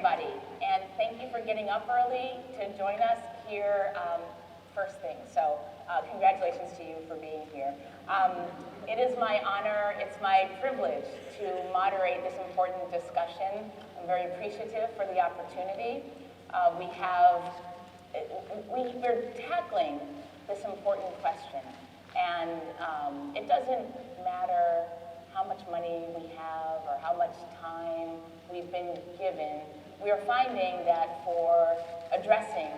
everybody, and thank you for getting up early to join us here first thing. So congratulations to you for being here. It is my honor, it's my privilege to moderate this important discussion. I'm very appreciative for the opportunity. We're tackling this important question, and it doesn't matter how much money we have or how much time we've been given. We are finding that for addressing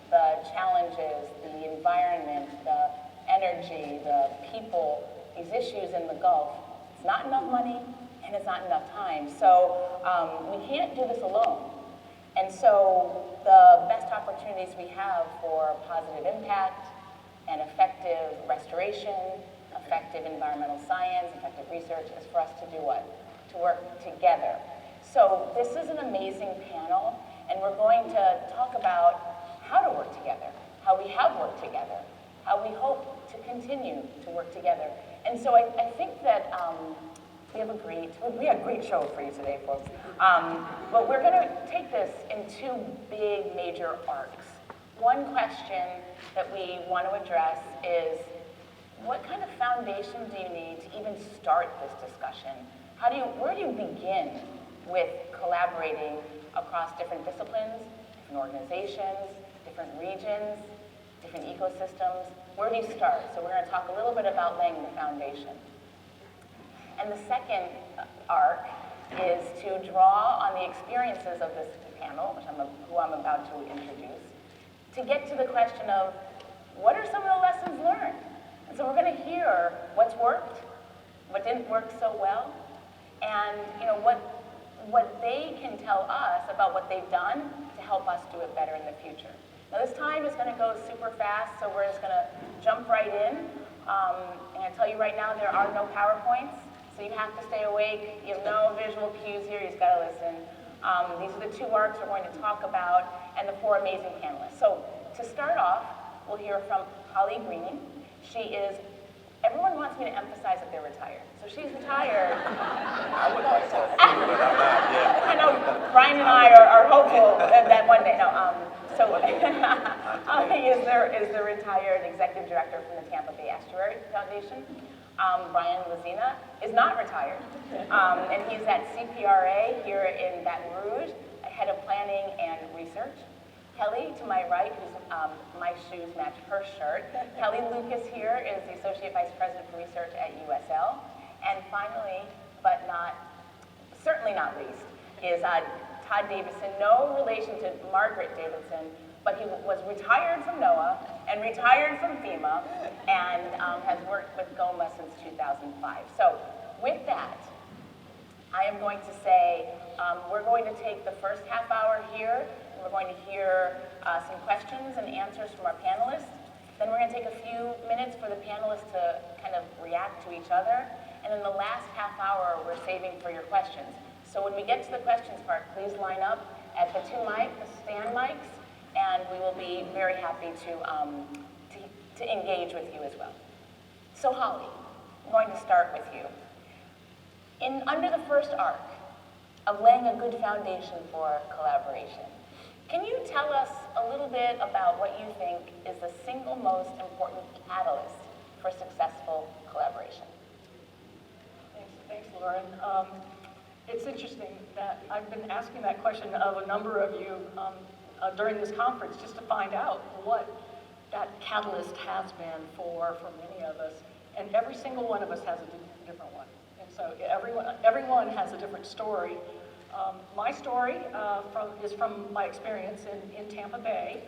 the challenges, the environment, the energy, the people, these issues in the Gulf, it's not enough money and it's not enough time. So we can't do this alone. And so the best opportunities we have for positive impact and effective restoration, effective environmental science, effective research is for us to do what? To work together. So this is an amazing panel, and we're going to talk about how to work together, how we have worked together, how we hope to continue to work together. And so I think that we have a great show for you today, folks. But we're going to take this in two big major arcs. One question that we want to address is, what kind of foundation do you need to even start this discussion? Where do you begin with collaborating across different disciplines, different organizations, different regions, different ecosystems? Where do you start? So we're going to talk a little bit about laying the foundation. And the second arc is to draw on the experiences of this panel, who I'm about to introduce, to get to the question of, what are some of the lessons learned? And so we're going to hear what's worked, what didn't work so well, and what they can tell us about what they've done to help us do it better in the future. Now this time is going to go super fast, so we're just going to jump right in. And I tell you right now, there are no PowerPoints, so you have to stay awake. You have no visual cues here, you just got to listen. These are the two arcs we're going to talk about, and the four amazing panelists. So to start off, we'll hear from Holly Greening. Everyone wants me to emphasize that they're retired. So she's retired. I would like to figure it out now, yeah. I know Brian and I are hopeful that one day, so Holly is the retired executive director from the Tampa Bay Estuary Foundation. Brian Lezina is not retired, and he's at Cpra here in Baton Rouge, head of planning and research. Kelly, to my right, who's my shoes match her shirt. Kelly Lucas here is the Associate Vice President for Research at USL. And finally, but certainly not least, is Todd Davidson. No relation to Margaret Davidson, but he was retired from NOAA and retired from FEMA and has worked with GOMA since 2005. So with that, I am going to say we're going to take the first half hour here. We're going to hear some questions and answers from our panelists. Then we're going to take a few minutes for the panelists to kind of react to each other. And then the last half hour, we're saving for your questions. So when we get to the questions part, please line up at the the stand mics, and we will be very happy to engage with you as well. So Holly, I'm going to start with you. Under the first arc of laying a good foundation for collaboration, can you tell us a little bit about what you think is the single most important catalyst for successful collaboration? Thanks, Lauren. It's interesting that I've been asking that question of a number of you during this conference just to find out what that catalyst has been for many of us. And every single one of us has a different one. And so everyone has a different story. My story is from my experience in Tampa Bay.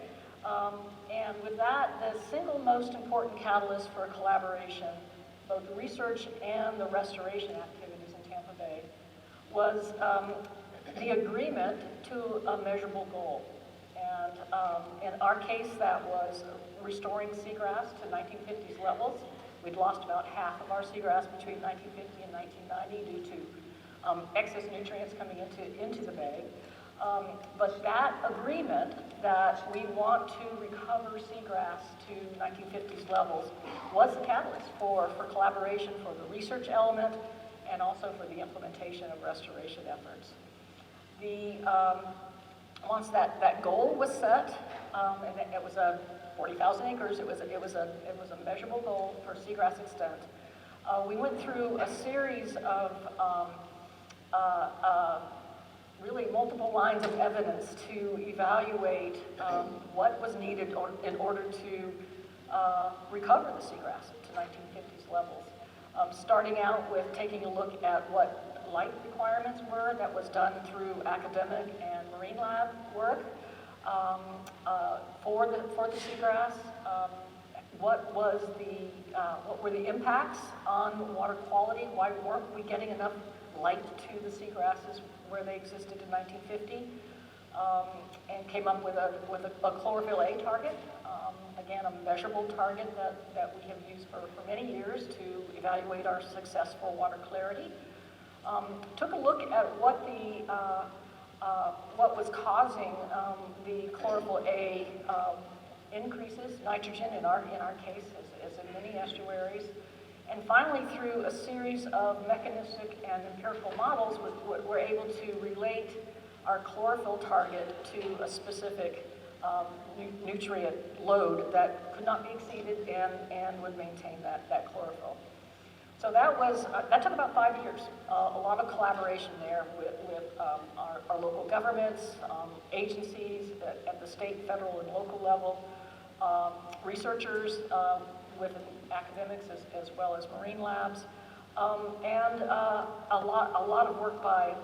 And with that, the single most important catalyst for collaboration, both the research and the restoration activities in Tampa Bay, was the agreement to a measurable goal. And in our case, that was restoring seagrass to 1950s levels. We'd lost about half of our seagrass between 1950 and 1990 due to excess nutrients coming into the bay. But that agreement that we want to recover seagrass to 1950s levels was the catalyst for collaboration for the research element and also for the implementation of restoration efforts. once that goal was set, and it was a 40,000 acres, it was a measurable goal for seagrass extent. We went through a series of really multiple lines of evidence to evaluate what was needed in order to recover the seagrass to 1950s levels. Starting out with taking a look at what light requirements were. That was done through academic and marine lab work for the seagrass. What were the impacts on water quality? Why weren't we getting enough light to the seagrasses where they existed in 1950? And came up with a chlorophyll A target. Again, a measurable target that we have used for many years to evaluate our successful water clarity. Took a look at what was causing the chlorophyll A increases, nitrogen in our case, as in many estuaries. And finally, through a series of mechanistic and empirical models, we're able to relate our chlorophyll target to a specific nutrient load that could not be exceeded and would maintain that chlorophyll. So that took about 5 years. A lot of collaboration there with our local governments, agencies at the state, federal, and local level, researchers with academics as well as marine labs, and a lot of work by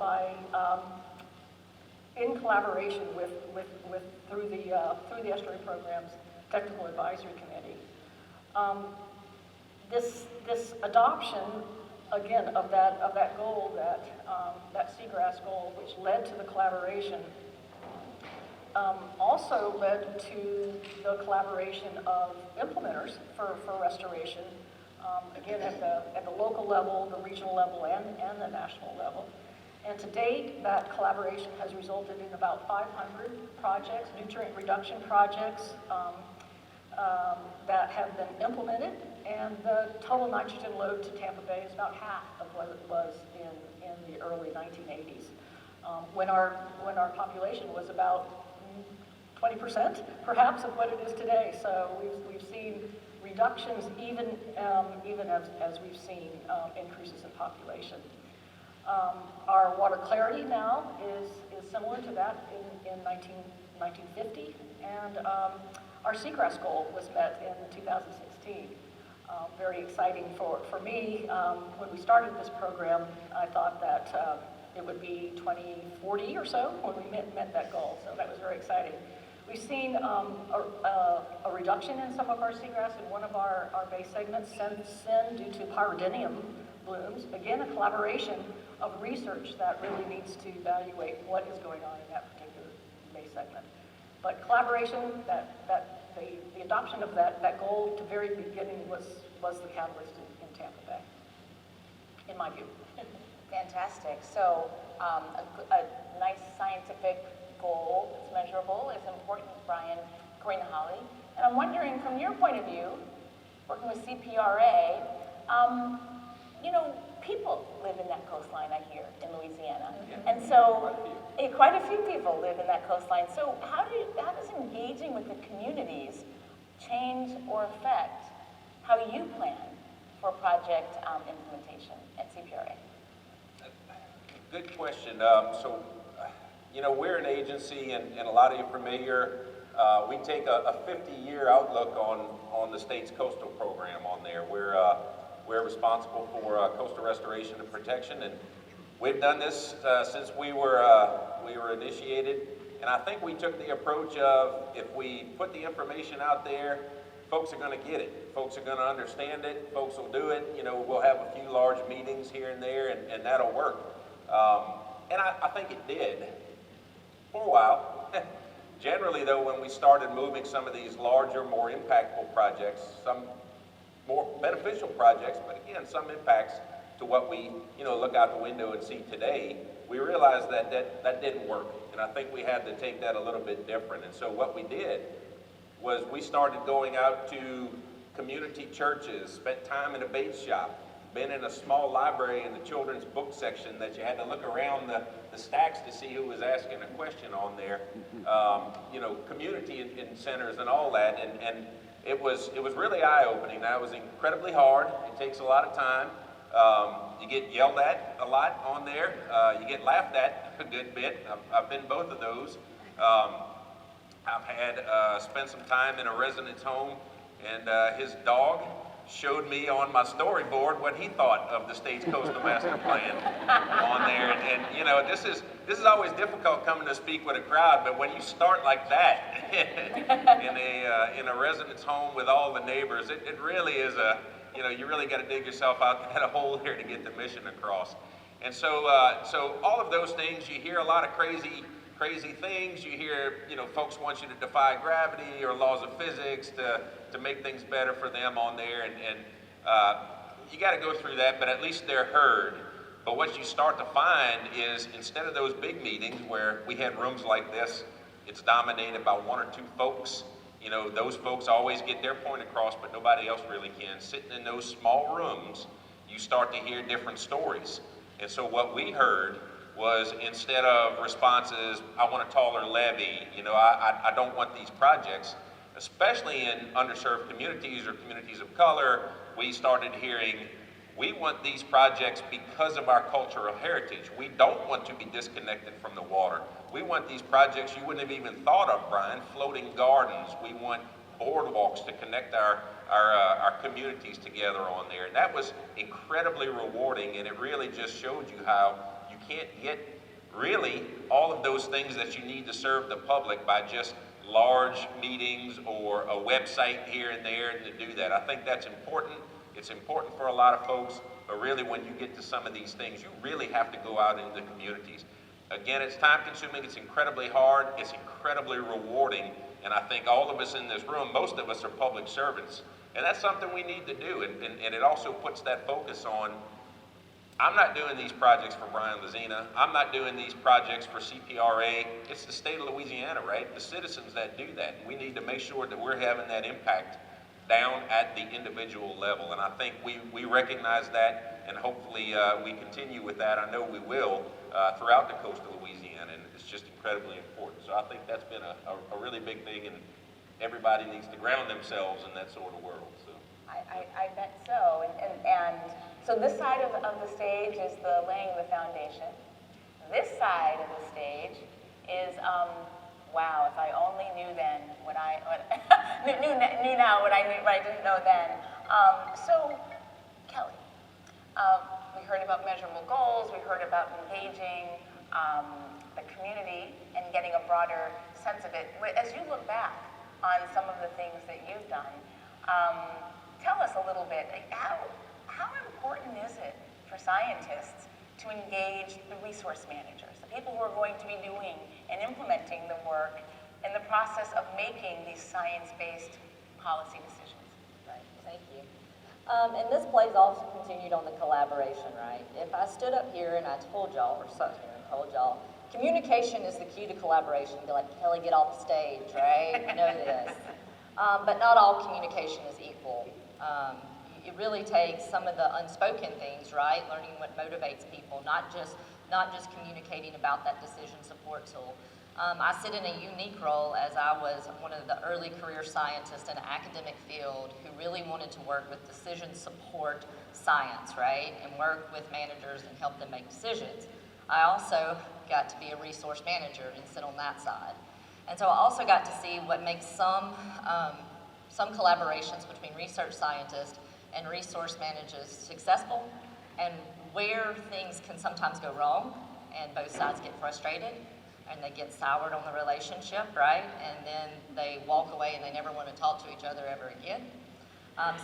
in collaboration through the estuary program's technical advisory committee. This adoption, again, of that goal, that seagrass goal, which led to the collaboration, also led to the collaboration of implementers for restoration, again at the local level, the regional level, and the national level. And to date, that collaboration has resulted in about 500 projects, nutrient reduction projects, that have been implemented, and the total nitrogen load to Tampa Bay is about half of what it was in the early 1980s, when our population was about 20% perhaps of what it is today. So we've seen reductions even as we've seen increases in population. Our water clarity now is similar to that in 1950, and our seagrass goal was met in 2016. Very exciting for me. When we started this program, I thought that it would be 2040 or so when we met that goal, so that was very exciting. We've seen a reduction in some of our seagrass in one of our bay segments, Sin, due to pyridinium blooms. Again, a collaboration of research that really needs to evaluate what is going on in that particular bay segment. But collaboration, the adoption of that goal at the very beginning was the catalyst in Tampa Bay, in my view. Fantastic. So a nice scientific goal that's measurable is important, Brian Green-Holly. And I'm wondering, from your point of view, working with Cpra, people live in that coastline, I hear, in Louisiana. And so quite a few people live in that coastline. So how does engaging with the communities change or affect how you plan for project implementation at Cpra? Good question. We're an agency, and a lot of you are familiar. We take a 50-year outlook on the state's coastal program on there. We're responsible for coastal restoration and protection, and we've done this since we were initiated. And I think we took the approach of, if we put the information out there, folks are going to get it. Folks are going to understand it. Folks will do it. We'll have a few large meetings here and there, and that'll work. And I think it did for a while. Generally, though, when we started moving some of these larger, more impactful projects, some more beneficial projects, but again, some impacts to what we, look out the window and see today, we realized that didn't work. And I think we had to take that a little bit different. And so what we did was we started going out to community churches, spent time in a bait shop, been in a small library in the children's book section that you had to look around the stacks to see who was asking a question on there. You know, community in centers and all that, and it was really eye-opening. Now, it was incredibly hard. It takes a lot of time. You get yelled at a lot on there. You get laughed at a good bit. I've been both of those. I've had spent some time in a residence home, and his dog showed me on my storyboard what he thought of the state's coastal master plan on there. And you know, this is always difficult coming to speak with a crowd, but when you start like that in a residence home with all the neighbors, it really is you know, you really got to dig yourself out a hole here to get the mission across. And so all of those things, you hear a lot of crazy things. You hear, you know, folks want you to defy gravity or laws of physics to make things better for them on there, and you got to go through that, but at least they're heard. But what you start to find is, instead of those big meetings where we had rooms like this, it's dominated by one or two folks. You know, those folks always get their point across, but nobody else really can. Sitting in those small rooms, you start to hear different stories. And so what we heard was, instead of responses, I want a taller levee, you know, I don't want these projects, especially in underserved communities or communities of color, we started hearing, we want these projects because of our cultural heritage. We don't want to be disconnected from the water. We want these projects you wouldn't have even thought of, Brian, floating gardens. We want boardwalks to connect our communities together on there. And that was incredibly rewarding, and it really just showed you how you can't get really all of those things that you need to serve the public by just large meetings or a website here and there and to do that. I think that's important. It's important for a lot of folks, but really when you get to some of these things, you really have to go out into the communities. Again, it's time consuming, it's incredibly hard, it's incredibly rewarding, and I think all of us in this room, most of us are public servants, and that's something we need to do, and it also puts that focus on, I'm not doing these projects for Brian Lezina. I'm not doing these projects for Cpra. It's the state of Louisiana, right? The citizens that do that. We need to make sure that we're having that impact down at the individual level. And I think we recognize that, and hopefully we continue with that. I know we will throughout the coast of Louisiana, and it's just incredibly important. So I think that's been a really big thing, and everybody needs to ground themselves in that sort of world. So I bet so. And so this side of the stage is the laying the foundation. This side of the stage is, wow, if I only knew then what I knew now what I didn't know then. So, Kelly, we heard about measurable goals, we heard about engaging the community and getting a broader sense of it. As you look back on some of the things that you've done, tell us a little bit, how important is it for scientists to engage the resource managers, the people who are going to be doing and implementing the work in the process of making these science-based policy decisions? Right, thank you. And this plays also continued on the collaboration, right? If I stood up here and I told y'all, or sat here and told y'all, communication is the key to collaboration, you'd be like, Kelly, get off the stage, right? You know this. But not all communication is equal. It really takes some of the unspoken things, right? Learning what motivates people, not just communicating about that decision support tool. I sit in a unique role as I was one of the early career scientists in an academic field who really wanted to work with decision support science, right? And work with managers and help them make decisions. I also got to be a resource manager and sit on that side. And so I also got to see what makes some collaborations between research scientists and resource managers successful, and where things can sometimes go wrong and both sides get frustrated and they get soured on the relationship, right? And then they walk away and they never want to talk to each other ever again.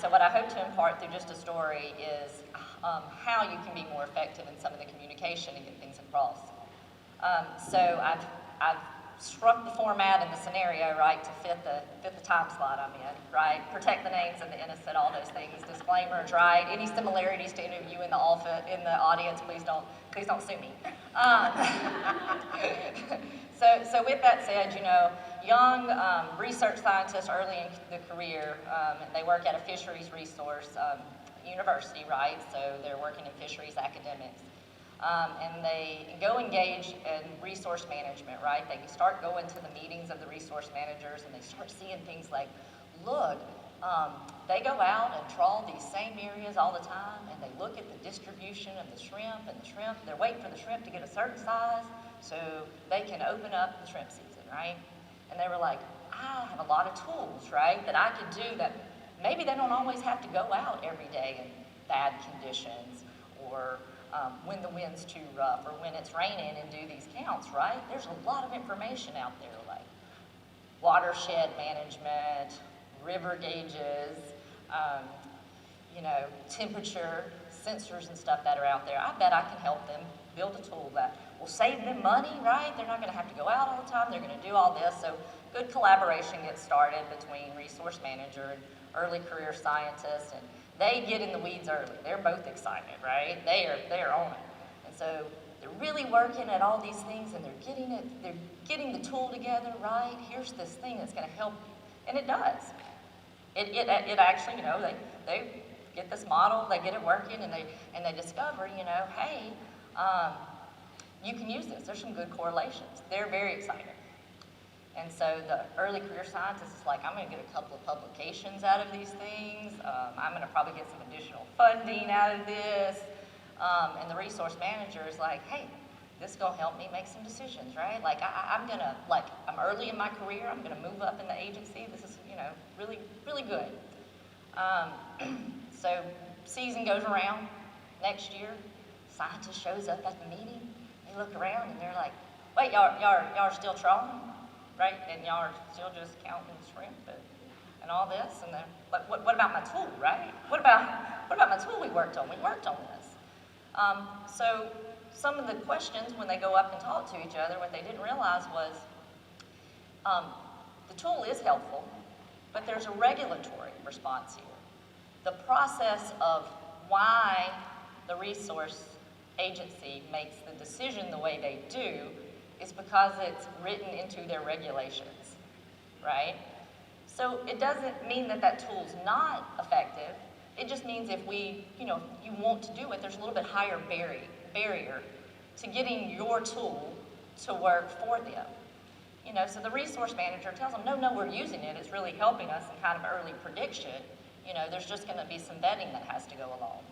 So what I hope to impart through just a story is how you can be more effective in some of the communication and get things across. So I've struck the format and the scenario, right, to fit the time slot I'm in, right? Protect the names of the innocent, all those things, disclaimers, right? Any similarities to any of you in the audience, please don't sue me. So with that said, you know, young research scientists early in the career, they work at a fisheries resource university, right? So they're working in fisheries academics. And they go engage in resource management, right? They start going to the meetings of the resource managers and they start seeing things like, look, they go out and trawl these same areas all the time and they look at the distribution of the shrimp, and the shrimp, they're waiting for the shrimp to get a certain size so they can open up the shrimp season, right? And they were like, I have a lot of tools, right, that I could do that maybe they don't always have to go out every day in bad conditions or when the wind's too rough or when it's raining and do these counts, right? There's a lot of information out there like watershed management, river gauges, you know, temperature sensors and stuff that are out there. I bet I can help them build a tool that will save them money, right? They're not gonna have to go out all the time, they're gonna do all this. So good collaboration gets started between resource manager and early career scientists, and they get in the weeds early. They're both excited, right? They are on it. And so they're really working at all these things and they're getting the tool together, right? Here's this thing that's gonna help, and it does. It actually, you know, they get this model, they get it working, and they discover, you know, hey, you can use this. There's some good correlations. They're very excited. And so the early career scientist is like, I'm gonna get a couple of publications out of these things. I'm gonna probably get some additional funding out of this. And the resource manager is like, hey, this is gonna help me make some decisions, right? Like I'm early in my career, I'm gonna move up in the agency. This is, you know, really, really good. So season goes around next year, scientist shows up at the meeting, they look around and they're like, wait, y'all are still trawling? Right, and y'all are still just counting shrimp and all this, and then, but what about my tool, right? What about my tool we worked on? We worked on this. So some of the questions when they go up and talk to each other, what they didn't realize was the tool is helpful, but there's a regulatory response here. The process of why the resource agency makes the decision the way they do is because it's written into their regulations, right? So it doesn't mean that that tool's not effective. It just means if we, you know, if you want to do it, there's a little bit higher barrier to getting your tool to work for them. You know, so the resource manager tells them, no, we're using it. It's really helping us in kind of early prediction. You know, there's just gonna be some vetting that has to go along.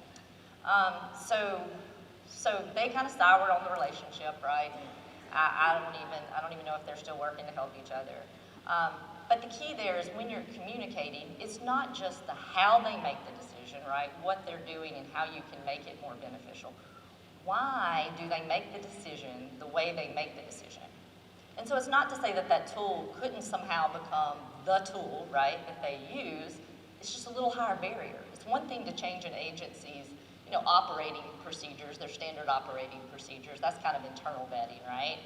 So they kind of soured on the relationship, right? I don't even know if they're still working to help each other. But the key there is when you're communicating, it's not just the how they make the decision, right? What they're doing and how you can make it more beneficial. Why do they make the decision the way they make the decision? And so it's not to say that that tool couldn't somehow become the tool, right, that they use. It's just a little higher barrier. It's one thing to change an agency's, you know, operating procedures, their standard operating procedures. That's kind of internal vetting, right?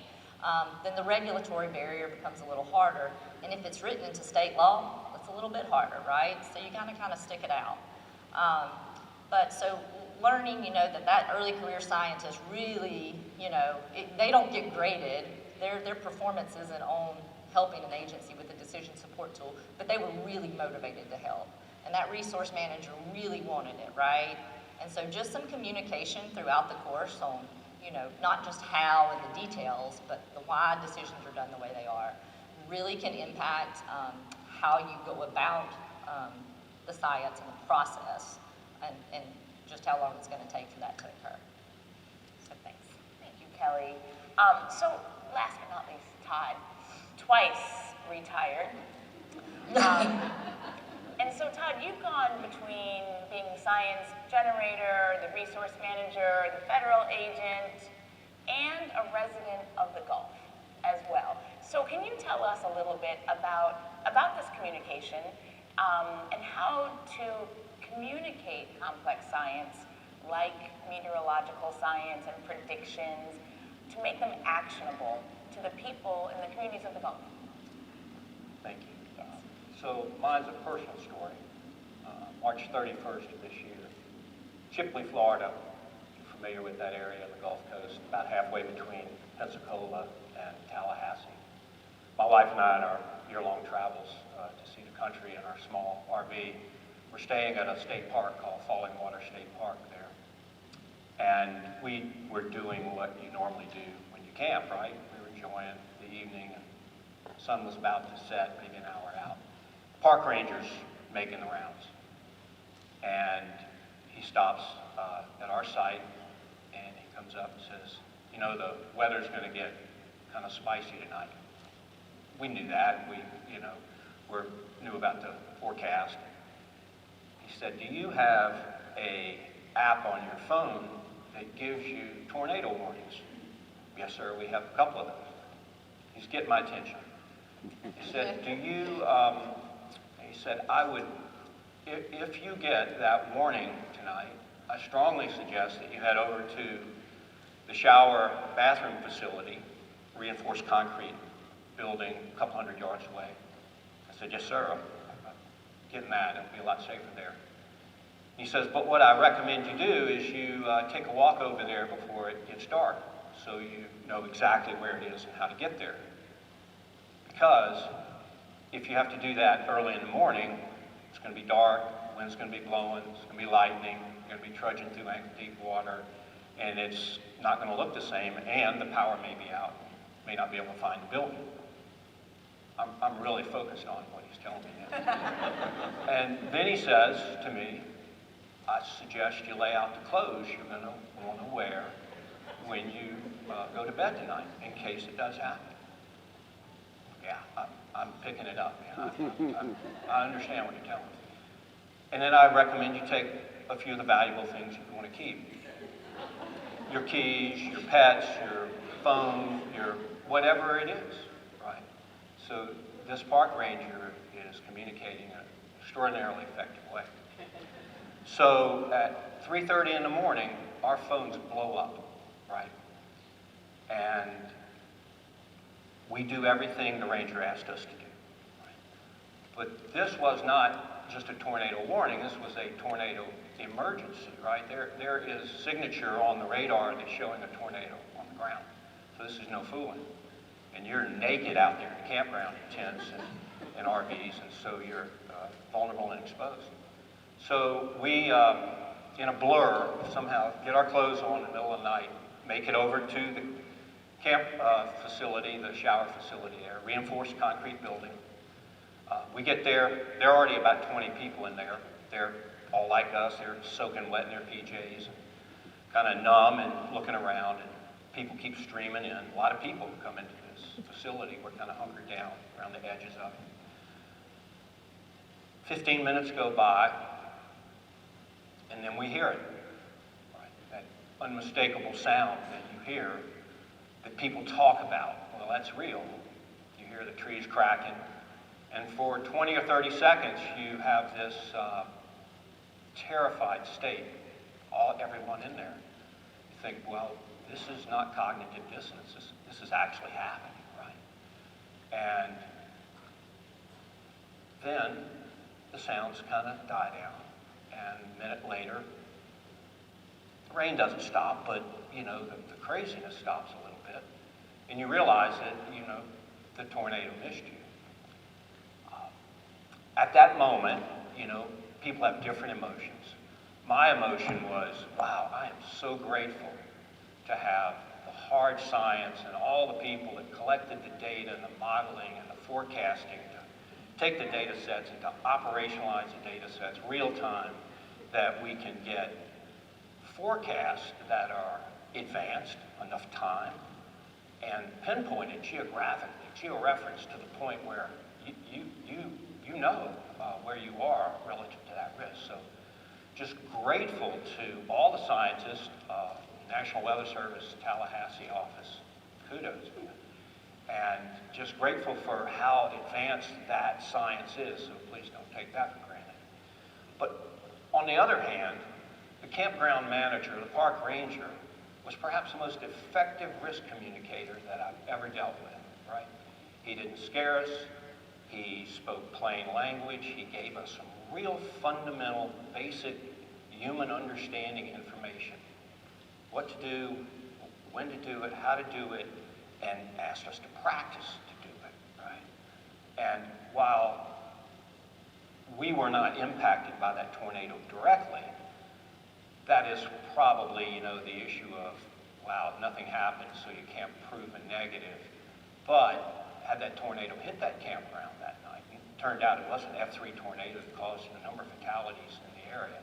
Then the regulatory barrier becomes a little harder. And if it's written into state law, it's a little bit harder, right? So you gotta kind of stick it out. But so learning, you know, that early career scientists really, you know, they don't get graded. Their performance isn't on helping an agency with a decision support tool, but they were really motivated to help. And that resource manager really wanted it, right? And so just some communication throughout the course on, you know, not just how and the details, but the why decisions are done the way they are, really can impact how you go about the science and the process and just how long it's going to take for that to occur. So thanks. Thank you, Kelly. So last but not least, Todd, twice retired. And so Todd, you've gone between being the science generator, the resource manager, the federal agent, and a resident of the Gulf as well. So can you tell us a little bit about this communication and how to communicate complex science like meteorological science and predictions to make them actionable to the people in the communities of the Gulf? Thank you. So mine's a personal story. March 31st of this year, Chipley, Florida. You're familiar with that area on the Gulf Coast, about halfway between Pensacola and Tallahassee. My wife and I, on our year-long travels to see the country in our small RV, We're staying at a state park called Falling Water State Park there. And we were doing what you normally do when you camp, right? We were enjoying the evening, and the sun was about to set, maybe an hour out. Park ranger's making the rounds. And he stops at our site, and he comes up and says, you know, the weather's going to get kind of spicy tonight. We knew that. We, you know, knew about the forecast. He said, do you have a app on your phone that gives you tornado warnings? Yes, sir, we have a couple of those. He's getting my attention. He said, do you, he said, I would, if you get that warning tonight, I strongly suggest that you head over to the shower bathroom facility, reinforced concrete building a couple hundred yards away. I said, yes, sir, I'm getting that. It'll be a lot safer there. He says, but what I recommend you do is you take a walk over there before it gets dark so you know exactly where it is and how to get there. Because if you have to do that early in the morning, it's going to be dark, wind's going to be blowing, it's going to be lightning, you're going to be trudging through ankle-deep water, and it's not going to look the same, and the power may be out. You may not be able to find the building. I'm really focused on what he's telling me now. And then he says to me, I suggest you lay out the clothes you're going to want to wear when you go to bed tonight, in case it does happen. Yeah, I'm picking it up, man. I understand what you're telling me. And then I recommend you take a few of the valuable things you want to keep. Your keys, your pets, your phone, your whatever it is, right? So this park ranger is communicating in an extraordinarily effective way. So at 3:30 in the morning, our phones blow up, right? And we do everything the ranger asked us to do. Right? But this was not just a tornado warning, this was a tornado emergency, right? There is signature on the radar that's showing a tornado on the ground. So this is no fooling. And you're naked out there in the campground in tents and RVs, and so you're vulnerable and exposed. So we, in a blur, somehow get our clothes on in the middle of the night, make it over to the camp facility, the shower facility there, reinforced concrete building. We get there, there are already about 20 people in there. They're all like us, they're soaking wet in their PJs, kind of numb and looking around, and people keep streaming in. A lot of people come into this facility. We're kind of hunkered down around the edges of it. 15 minutes go by, and then we hear it. Right? That unmistakable sound that you hear that people talk about. Well, that's real. You hear the trees cracking, and for 20 or 30 seconds, you have this terrified state, everyone in there. You think, well, this is not cognitive dissonance. This is actually happening, right? And then the sounds kind of die down. And a minute later, the rain doesn't stop, but, you know, the craziness stops a little bit. And you realize that, you know, the tornado missed you. At that moment, you know, people have different emotions. My emotion was, wow, I am so grateful to have the hard science and all the people that collected the data and the modeling and the forecasting to take the data sets and to operationalize the data sets real time, that we can get forecasts that are advanced enough time and pinpointed geographically, georeferenced to the point where you know where you are relative to that risk. So just grateful to all the scientists, National Weather Service, Tallahassee office, kudos. And just grateful for how advanced that science is, so please don't take that for granted. But on the other hand, the campground manager, the park ranger, was perhaps the most effective risk communicator that I've ever dealt with, right? He didn't scare us. He spoke plain language. He gave us some real fundamental, basic human understanding information. What to do, when to do it, how to do it, and asked us to practice to do it, right? And while we were not impacted by that tornado directly. That is probably, the issue of, wow, nothing happened, so you can't prove a negative. But had that tornado hit that campground that night, it turned out it was an F3 tornado that caused a number of fatalities in the area.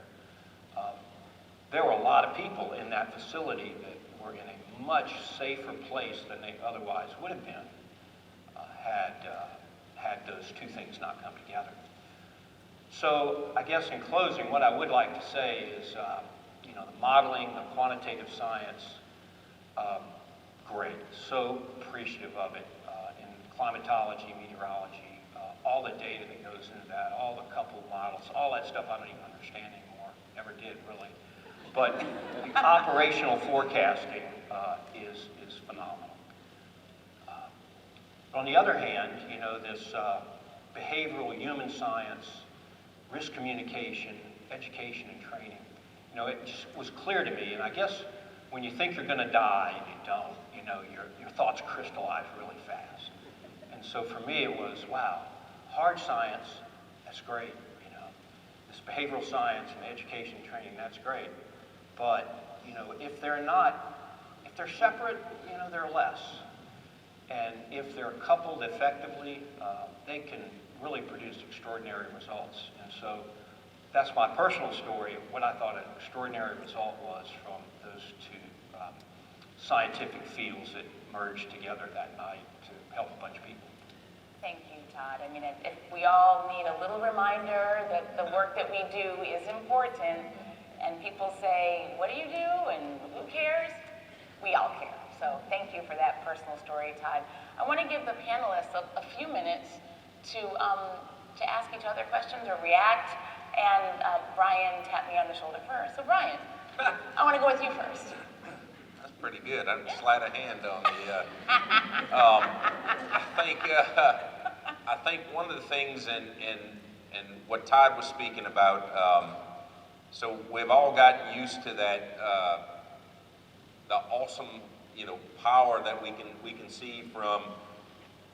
There were a lot of people in that facility that were in a much safer place than they otherwise would have been had those two things not come together. So I guess in closing, what I would like to say is, the modeling, the quantitative science, great. So appreciative of it in climatology, meteorology, all the data that goes into that, all the coupled models, all that stuff I don't even understand anymore. Never did really. But the operational forecasting is phenomenal. On the other hand, this behavioral human science, risk communication, education and training, it just was clear to me, and I guess when you think you're going to die and you don't, your thoughts crystallize really fast. And so for me it was, wow, hard science, that's great, this behavioral science and education and training, that's great. But, if they're separate, they're less. And if they're coupled effectively, they can really produce extraordinary results. And so that's my personal story of what I thought an extraordinary result was from those two scientific fields that merged together that night to help a bunch of people. Thank you, Todd. I mean, if we all need a little reminder that the work that we do is important, and people say, what do you do, and who cares? We all care. So thank you for that personal story, Todd. I want to give the panelists a few minutes to ask each other questions or react, and Brian tapped me on the shoulder first. So Brian, I want to go with you first. That's pretty good. I slide a hand on the. I think one of the things in what Todd was speaking about. So we've all gotten used to that, the awesome, power that we can see from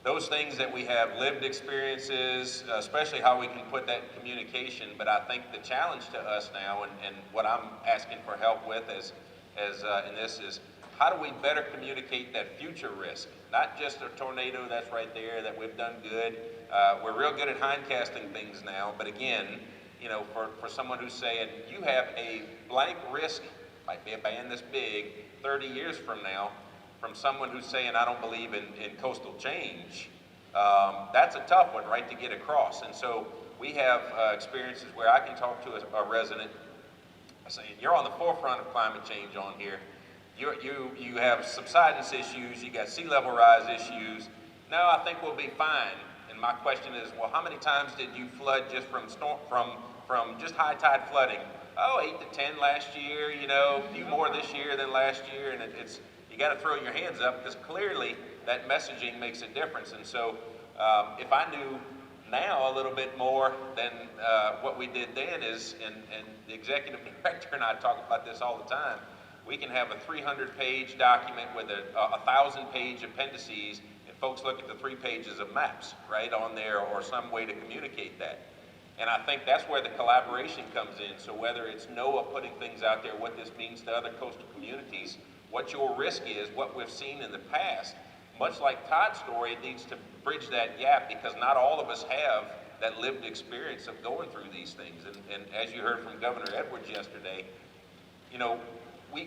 those things that we have lived experiences, especially how we can put that in communication. But I think the challenge to us now, and what I'm asking for help with as in this is, how do we better communicate that future risk? Not just a tornado that's right there that we've done good. We're real good at hindcasting things now, but again, for someone who's saying, you have a blank risk, might be a band this big, 30 years from now, from someone who's saying, I don't believe in coastal change, that's a tough one, right, to get across. And so we have experiences where I can talk to a resident saying, you're on the forefront of climate change on here. You have subsidence issues, you got sea level rise issues. No, I think we'll be fine. And my question is, well, how many times did you flood just from just high tide flooding? Oh, 8 to 10 last year, a few more this year than last year, and you got to throw your hands up because clearly that messaging makes a difference. And so if I knew now a little bit more than what we did then is, and the executive director and I talk about this all the time, we can have a 300-page document with a 1,000-page appendices, and folks look at the 3 pages of maps, right, on there, or some way to communicate that. And I think that's where the collaboration comes in. So whether it's NOAA putting things out there, what this means to other coastal communities, what your risk is, what we've seen in the past, much like Todd's story, it needs to bridge that gap because not all of us have that lived experience of going through these things. And as you heard from Governor Edwards yesterday,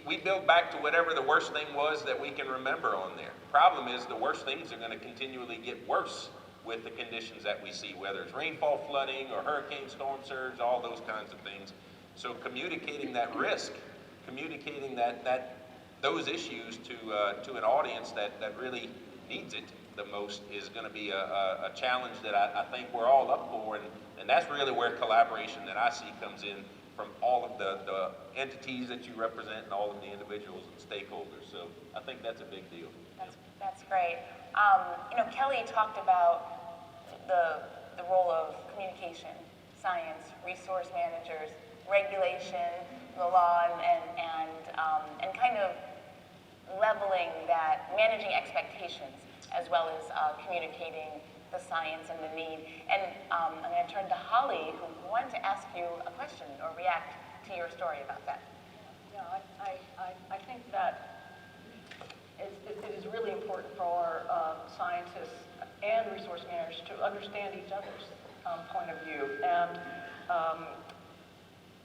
we build back to whatever the worst thing was that we can remember on there. Problem is the worst things are going to continually get worse with the conditions that we see, whether it's rainfall flooding or hurricane storm surge, all those kinds of things. So communicating that risk, communicating those issues to an audience that really needs it the most is going to be a challenge that I think we're all up for, and that's really where collaboration that I see comes in from all of the entities that you represent and all of the individuals and stakeholders. So I think that's a big deal. That's great. Kelly talked about the role of communication, science, resource managers, regulation, the law, and kind of leveling that, managing expectations, as well as communicating the science and the need. And I'm going to turn to Holly, who wanted to ask you a question or react to your story about that. Yeah, I think that it is really important for scientists and resource managers to understand each other's point of view. And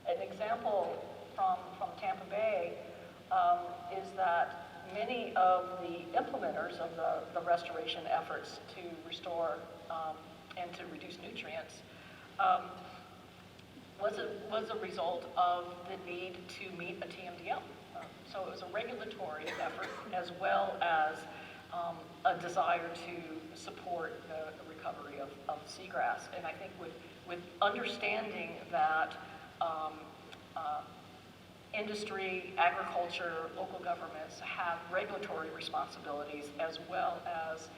an example from Tampa Bay is that many of the implementers of the restoration efforts to restore and to reduce nutrients was a result of the need to meet a TMDL. So it was a regulatory effort as well as a desire to support the recovery of seagrass. And I think with understanding that industry, agriculture, local governments have regulatory responsibilities as well as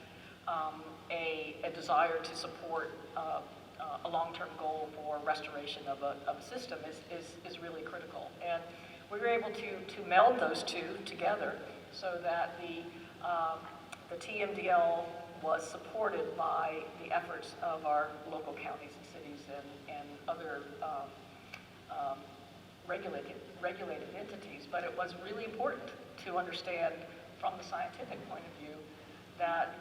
a desire to support a long-term goal for restoration of a system is really critical. And we were able to meld those two together so that the TMDL was supported by the efforts of our local counties and cities and other regulated entities. But it was really important to understand from the scientific point of view that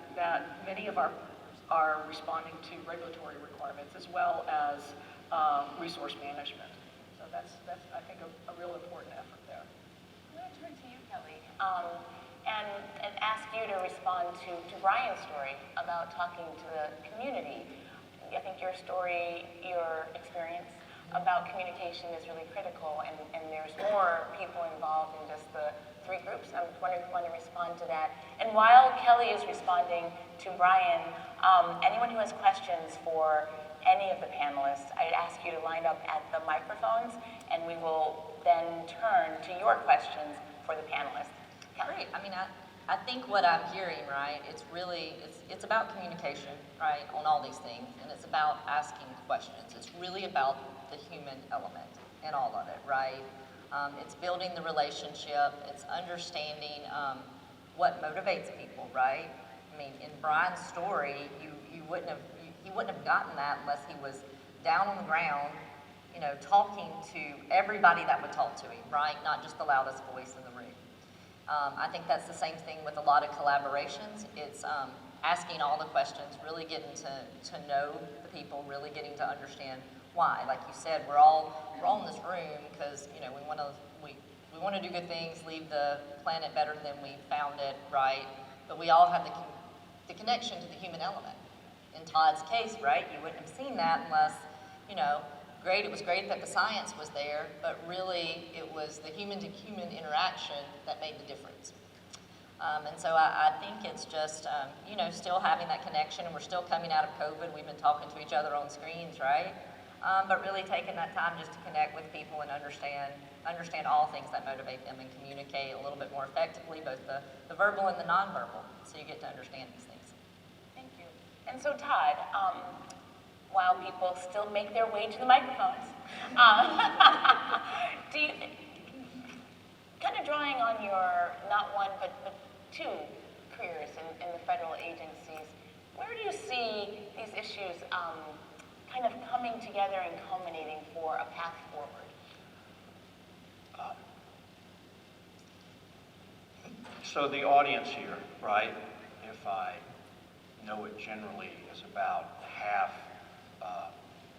many of our are responding to regulatory requirements as well as resource management. So that's I think a real important effort there. I'm going to turn to you, Kelly, and ask you to respond to Brian's story about talking to the community. I think your story, your experience about communication is really critical, and there's more people involved in just the three groups. I was wondering if you want to respond to that. And while Kelly is responding to Brian, anyone who has questions for any of the panelists, I'd ask you to line up at the microphones, and we will then turn to your questions for the panelists. Kelly? Great. I mean, I think what I'm hearing, right, it's about communication, right, on all these things, and it's about asking questions. It's really about the human element in all of it, right? It's building the relationship. It's understanding what motivates people, right? I mean, in Brian's story, he wouldn't have gotten that unless he was down on the ground, you know, talking to everybody that would talk to him, right? Not just the loudest voice in the room. I think that's the same thing with a lot of collaborations. It's asking all the questions, really getting to know the people, really getting to understand why. Like you said, we're all in this room because, you know, we want to do good things, leave the planet better than we found it, right? But we all have the connection to the human element. In Todd's case, right, you wouldn't have seen that unless, you know, it was great that the science was there, but really it was the human-to-human interaction that made the difference. And so I think it's just, you know, still having that connection, and we're still coming out of COVID. We've been talking to each other on screens, right? But really taking that time just to connect with people and understand all things that motivate them and communicate a little bit more effectively, both the verbal and the nonverbal, so you get to understand these things. Thank you. And so Todd, while people still make their way to the microphones, do you, kind of drawing on your not one but two careers in the federal agencies, where do you see these issues kind of coming together and culminating for a path forward? So the audience here, right, if I know it generally, is about half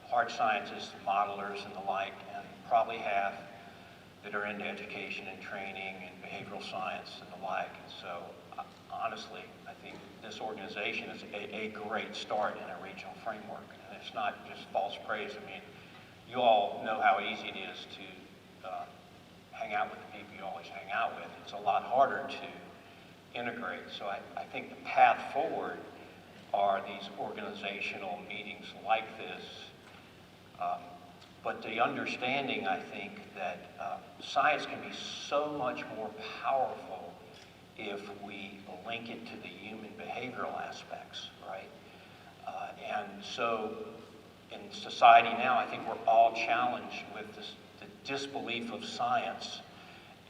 hard scientists, modelers, and the like, and probably half that are into education and training and behavioral science and the like. And so, honestly, I think this organization is a great start in a regional framework. And it's not just false praise. I mean, you all know how easy it is to hang out with the people you always hang out with. It's a lot harder to integrate. So I think the path forward are these organizational meetings like this. But the understanding, I think, that science can be so much more powerful if we link it to the human behavioral aspects, right? And so in society now, I think we're all challenged with the disbelief of science.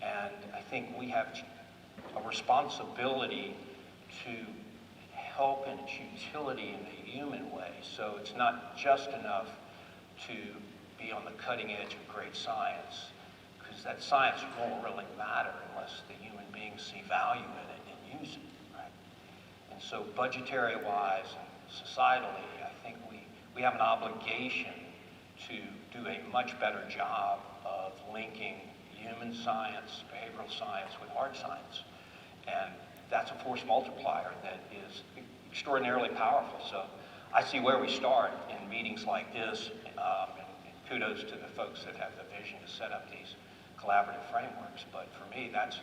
And I think we have a responsibility to help in its utility in a human way. So it's not just enough to be on the cutting edge of great science, because that science won't really matter unless the human beings see value in it and use it, right? And so budgetary-wise and societally, I think we have an obligation to do a much better job of linking human science, behavioral science with hard science. And that's a force multiplier that is extraordinarily powerful. So I see where we start in meetings like this, and kudos to the folks that have the vision to set up these collaborative frameworks. But for me, that's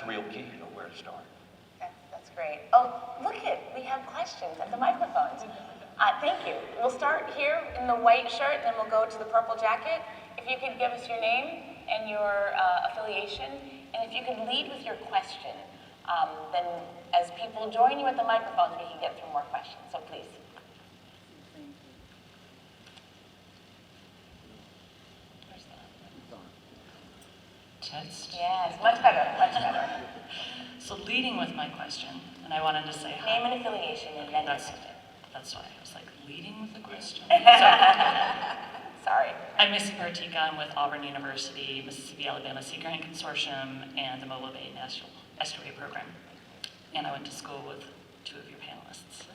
the real key to where to start. That's great. Oh, look we have questions at the microphones. Thank you. We'll start here in the white shirt, then we'll go to the purple jacket. If you could give us your name and your affiliation, and if you could lead with your question, then as people join you at the microphones, we can get through more questions. So please. Test. Yes, much better, much better. So leading with my question, and I wanted to say hi. Name and affiliation, and then your question. That's why I was like, leading with the question. Sorry. I'm Missy Partika. I'm with Auburn University, Mississippi-Alabama Sea Grant Consortium, and the Mobile Bay National Estuary Program. And I went to school with two of your panelists.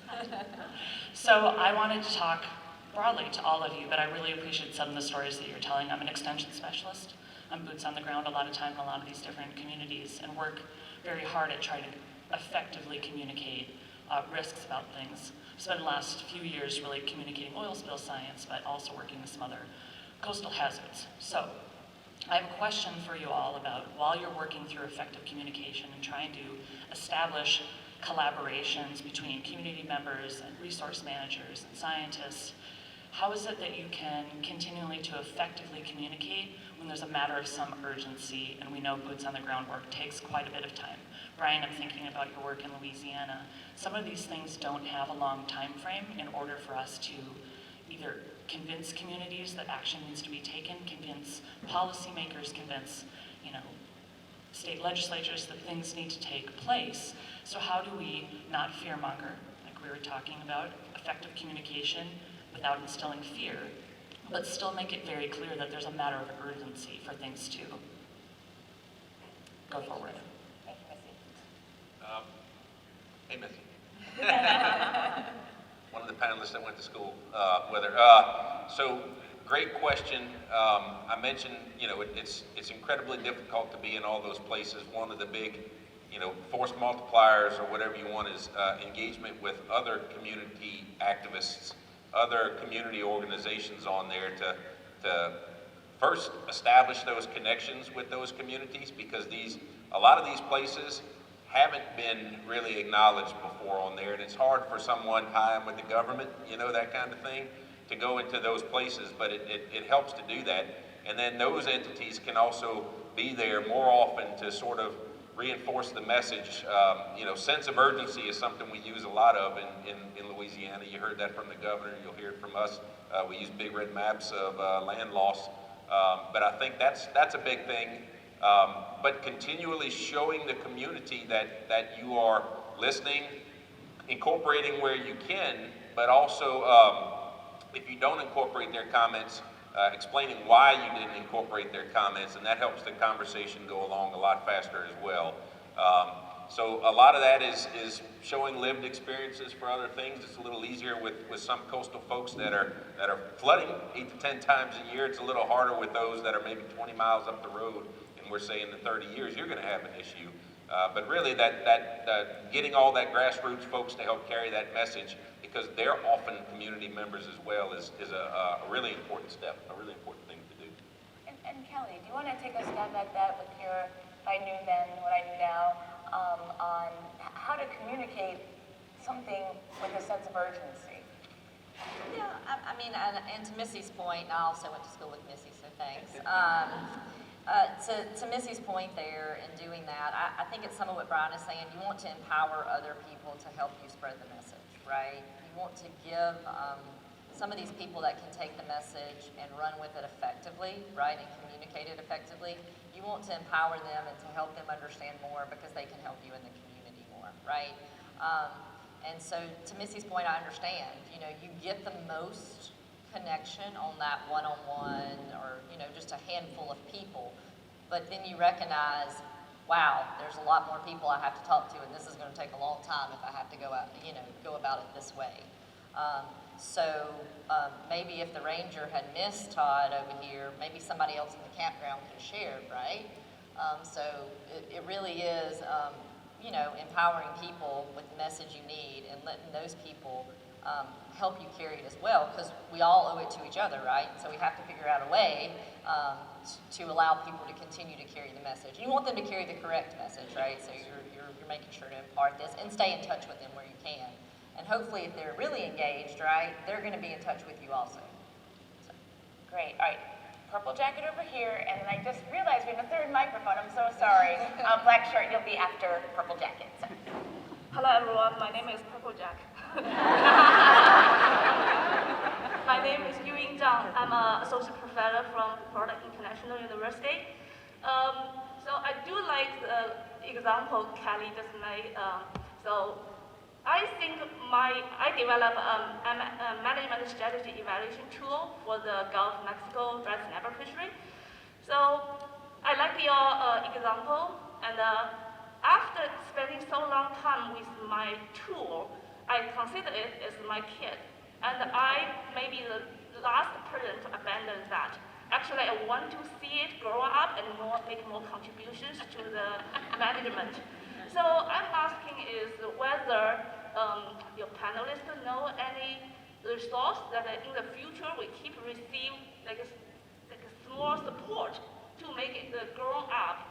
So I wanted to talk broadly to all of you, but I really appreciate some of the stories that you're telling. I'm an extension specialist. I'm boots on the ground a lot of time in a lot of these different communities and work very hard at trying to effectively communicate risks about things. I've spent the last few years really communicating oil spill science, but also working with some other coastal hazards. So I have a question for you all about, while you're working through effective communication and trying to establish collaborations between community members and resource managers and scientists, how is it that you can continually to effectively communicate when there's a matter of some urgency, and we know boots on the ground work takes quite a bit of time? Brian, I'm thinking about your work in Louisiana. Some of these things don't have a long time frame in order for us to either convince communities that action needs to be taken, convince policymakers, convince, state legislatures that things need to take place. So how do we not fearmonger, like we were talking about, effective communication without instilling fear, but still make it very clear that there's a matter of urgency for things to go forward? Thank you, Missy. Hey, Missy. One of the panelists that went to school with her. So, great question. I mentioned, it's incredibly difficult to be in all those places. One of the big, force multipliers or whatever you want is engagement with other community activists, other community organizations on there to first establish those connections with those communities, because a lot of these places haven't been really acknowledged before on there, and it's hard for someone high with the government, that kind of thing, to go into those places, but it helps to do that. And then those entities can also be there more often to sort of reinforce the message. Sense of urgency is something we use a lot of in Louisiana. You heard that from the governor, you'll hear it from us. We use big red maps of land loss, but I think that's a big thing. But continually showing the community that you are listening, incorporating where you can, but also if you don't incorporate their comments, explaining why you didn't incorporate their comments, and that helps the conversation go along a lot faster as well. So a lot of that is showing lived experiences for other things. It's a little easier with some coastal folks that are flooding 8 to 10 times a year. It's a little harder with those that are maybe 20 miles up the road, and we're saying in 30 years you're going to have an issue. But really that getting all that grassroots folks to help carry that message, because they're often community members as well, is a really important step, a really important thing to do. And Kelly, do you want to take a stab at that with your, if I knew then what I knew now, on how to communicate something with a sense of urgency? Yeah, I mean, and to Missy's point, I also went to school with Missy, so thanks. To Missy's point there in doing that, I think it's some of what Brian is saying. You want to empower other people to help you spread the message, right? You want to give some of these people that can take the message and run with it effectively, right, and communicate it effectively, you want to empower them and to help them understand more because they can help you in the community more, right? And so to Missy's point, I understand, you know, you get the most connection on that one-on-one or, you know, just a handful of people, but then you recognize, wow, there's a lot more people I have to talk to, and this is going to take a long time if I have to go out, you know, go about it this way. Maybe if the ranger had missed Todd over here, maybe somebody else in the campground could have shared, right? It really is, you know, empowering people with the message you need and letting those people help you carry it as well, because we all owe it to each other, right? So we have to figure out a way to allow people to continue to carry the message. You want them to carry the correct message, right? So you're making sure to impart this and stay in touch with them where you can. And hopefully if they're really engaged, right, they're going to be in touch with you also. So. Great, all right. Purple jacket over here, and then I just realized we have a third microphone. I'm so sorry. Black shirt, you'll be after purple jacket. So. Hello everyone, my name is Purple Jack. My name is Yuying Zhang. I'm an associate professor from Pollack International University. So I do like the example Kelly just made. So I think I developed a management strategy evaluation tool for the Gulf of Mexico Red Snapper Fishery. So I like your example, and after spending so long time with my tool, I consider it as my kid. And I may be the last person to abandon that. Actually, I want to see it grow up and make more contributions to the management. So I'm asking is whether your panelists know any resource that in the future we keep receive like a small support to make it grow up.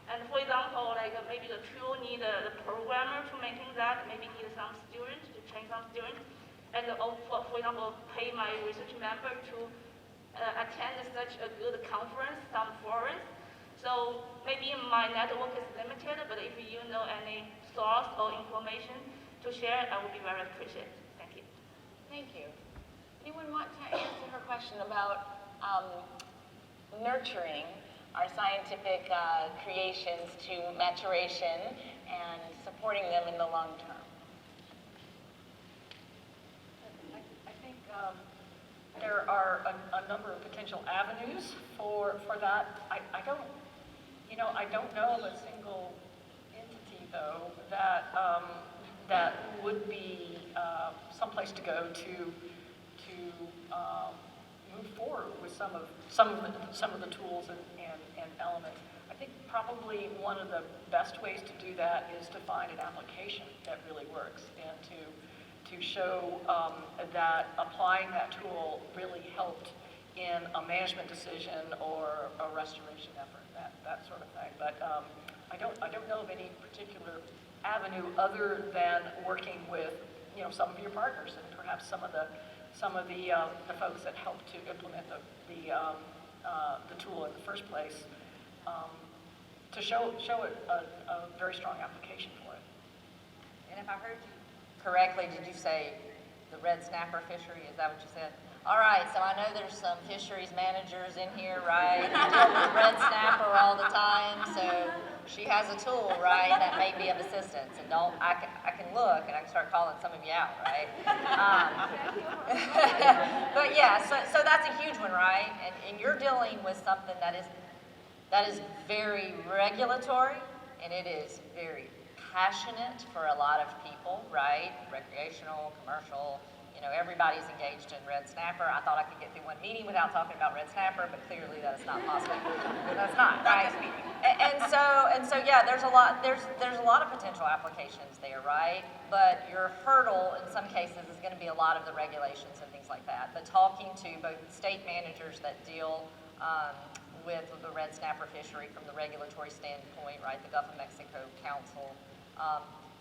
And for example, like maybe the tool need a programmer to maintain that, maybe need some students to train some students, and for example, pay my research member to attend such a good conference, some forums. So maybe my network is limited, but if you know any source or information to share, I would be very appreciative. Thank you. Thank you. Anyone want to answer her question about nurturing our scientific creations to maturation and supporting them in the long term? I think there are a number of potential avenues for that. I don't know of a single entity though that would be someplace to go to move forward with some of the tools and elements. I think probably one of the best ways to do that is to find an application that really works and to show that applying that tool really helped in a management decision or a restoration effort, that sort of thing. But I don't know of any particular avenue other than working with some of your partners and perhaps some of the folks that helped to implement the tool in the first place to show it a very strong application for it. And if I heard you correctly, did you say the Red Snapper Fishery? Is that what you said? All right, so I know there's some fisheries managers in here, right? Who deal with red snapper all the time, so she has a tool, right, that may be of assistance. And I can look and I can start calling some of you out, right? But yeah, so that's a huge one, right? And you're dealing with something that is very regulatory, and it is very passionate for a lot of people, right? Recreational, commercial, everybody's engaged in red snapper. I thought I could get through one meeting without talking about red snapper, but clearly that is not possible. That's not, right? And so yeah, there's a lot of potential applications there, right? But your hurdle in some cases is going to be a lot of the regulations and things like that. But talking to both state managers that deal with the red snapper fishery from the regulatory standpoint, right? The Gulf of Mexico Council,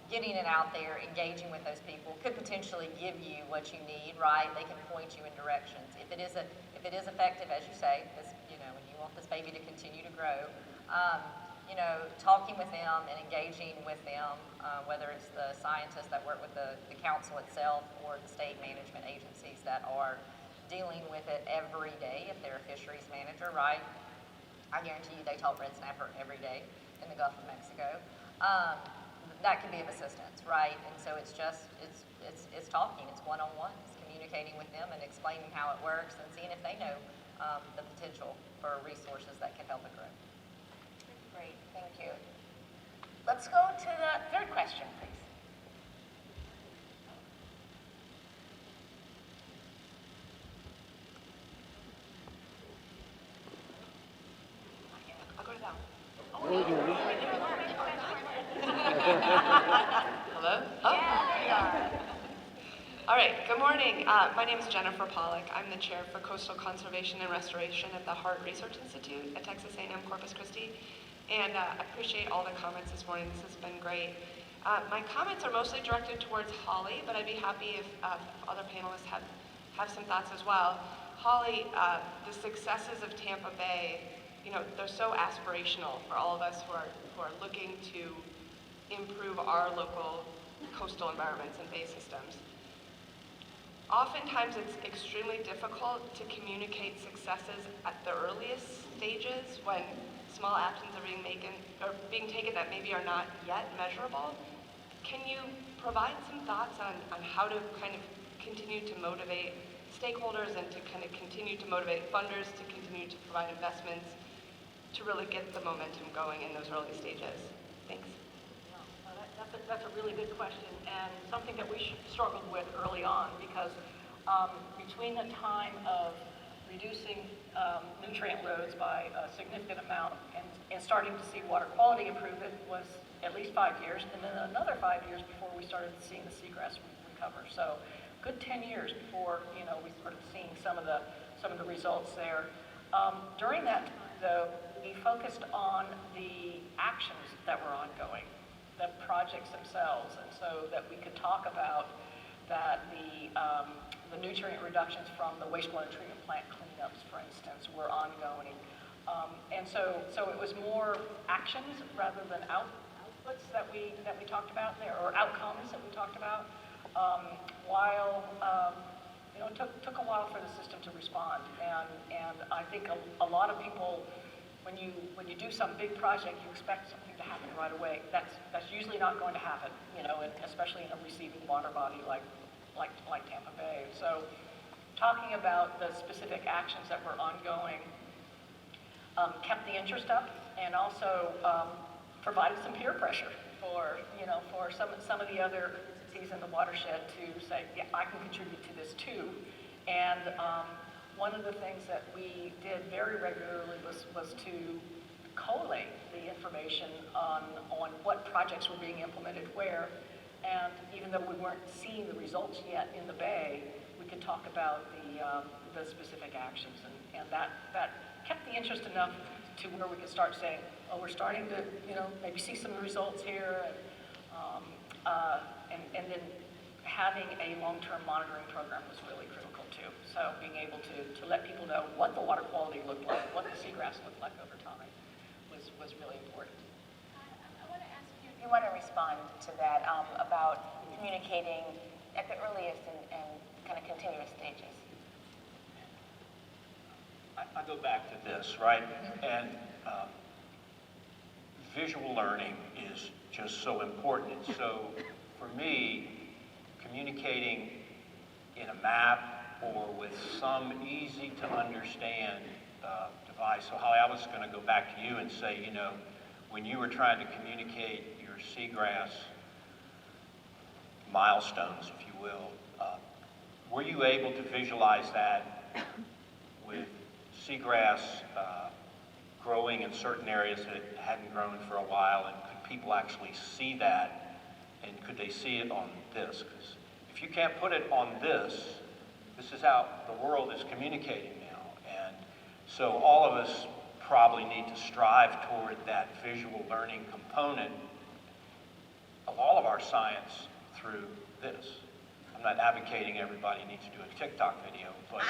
getting it out there, engaging with those people could potentially give you what you need, right? They can point you in directions. If it is effective, as you say, because and you want this baby to continue to grow, talking with them and engaging with them, whether it's the scientists that work with the council itself or the state management agencies that are dealing with it every day. If they're a fisheries manager, right? I guarantee you they talk red snapper every day in the Gulf of Mexico. That can be of assistance, right? And so it's talking, it's one-on-one, it's communicating with them and explaining how it works and seeing if they know the potential for resources that can help it grow. Great, thank you. Let's go to the third question, please. I'll go to that one. Hello? Oh. Yeah. All right, good morning. My name is Jennifer Pollack. I'm the chair for Coastal Conservation and Restoration at the Hart Research Institute at Texas A&M Corpus Christi. And I appreciate all the comments this morning. This has been great. My comments are mostly directed towards Holly, but I'd be happy if other panelists have some thoughts as well. Holly, the successes of Tampa Bay, they're so aspirational for all of us who are looking to improve our local coastal environments and bay systems. Oftentimes it's extremely difficult to communicate successes at the earliest stages when small actions are being taken that maybe are not yet measurable. Can you provide some thoughts on how to kind of continue to motivate stakeholders and to kind of continue to motivate funders to continue to provide investments to really get the momentum going in those early stages? Thanks. That's a really good question, and something that we struggled with early on, because between the time of reducing nutrient loads by a significant amount and starting to see water quality improve, it was at least 5 years, and then another 5 years before we started seeing the seagrass recover. So good 10 years before we started seeing some of the results there. During that time, though, we focused on the actions that were ongoing, the projects themselves, and so that we could talk about that the nutrient reductions from the wastewater treatment plant cleanups, for instance, were ongoing. And so it was more actions rather than outputs that we talked about there, or outcomes that we talked about, while it took a while for the system to respond. And I think a lot of people, when you do some big project, you expect something to happen right away. That's usually not going to happen, and especially in a receiving water body like Tampa Bay. So talking about the specific actions that were ongoing kept the interest up, and also provided some peer pressure for some of the other entities in the watershed to say, yeah, I can contribute to this too. And one of the things that we did very regularly was to collate the information on what projects were being implemented where. And even though we weren't seeing the results yet in the Bay, we could talk about the specific actions. And that kept the interest enough to where we could start saying, oh, we're starting to maybe see some results here. And then having a long-term monitoring program was really critical too. So being able to let people know what the water quality looked like, what the seagrass looked like over time was really important. I want to ask you if you want to respond to that about communicating at the earliest and kind of continuous stages. I go back to this, right? And visual learning is just so important. And so for me, communicating in a map or with some easy to understand device. So Holly, I was going to go back to you and say, when you were trying to communicate your seagrass milestones, if you will, were you able to visualize that with seagrass growing in certain areas that hadn't grown for a while, and could people actually see that, and could they see it on this? Because if you can't put it on this is how the world is communicating now. And so all of us probably need to strive toward that visual learning component of all of our science through this. I'm not advocating everybody needs to do a TikTok video, but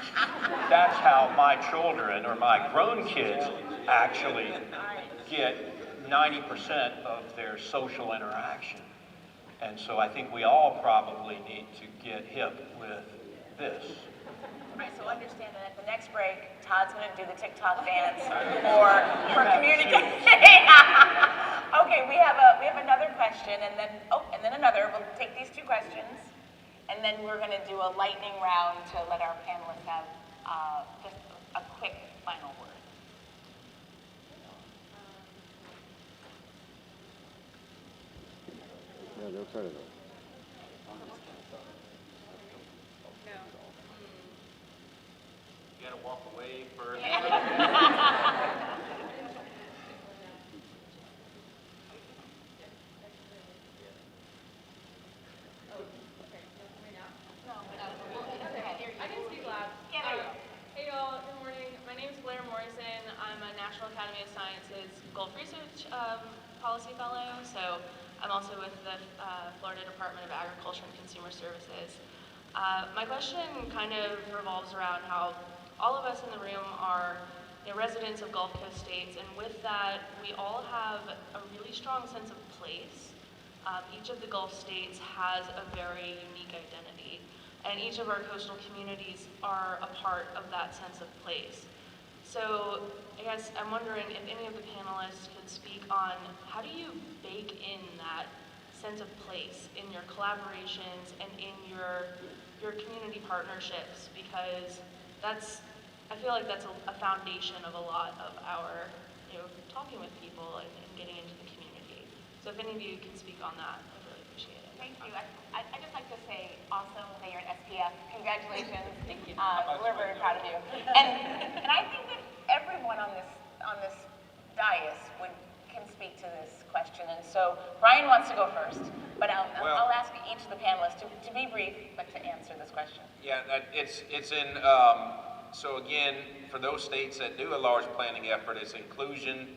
that's how my children or my grown kids actually get 90% of their social interaction. And so I think we all probably need to get hip with this. Right, so understand that at the next break, Todd's going to do the TikTok dance for communication. Okay, we have another question, and then another. We'll take these two questions, and then we're going to do a lightning round to let our panelists have just a quick final word. Yeah, no credit. You gotta walk away first. I can speak loud. Hey y'all, good morning. My name is Blair Morrison. I'm a National Academy of Sciences Gulf Research Policy Fellow, so I'm also with the Florida Department of Agriculture and Consumer Services. My question kind of revolves around how all of us in the room are residents of Gulf Coast states, and with that, we all have a really strong sense of place. Each of the Gulf states has a very unique identity, and each of our coastal communities are a part of that sense of place. So I guess I'm wondering if any of the panelists could speak on how do you bake in that sense of place in your collaborations and in your community partnerships, because I feel like that's a foundation of a lot of our talking with people and getting into the community. So if any of you can speak on that, I'd really appreciate it. Thank you. I'd just like to say, awesome that you're an SPF. Congratulations. Thank you. We're very proud of you. And I think that everyone on this dais can speak to this question. And so Brian wants to go first, but I'll ask each of the panelists to be brief, but to answer this question. Yeah, it's in, so again, for those states that do a large planning effort, it's inclusion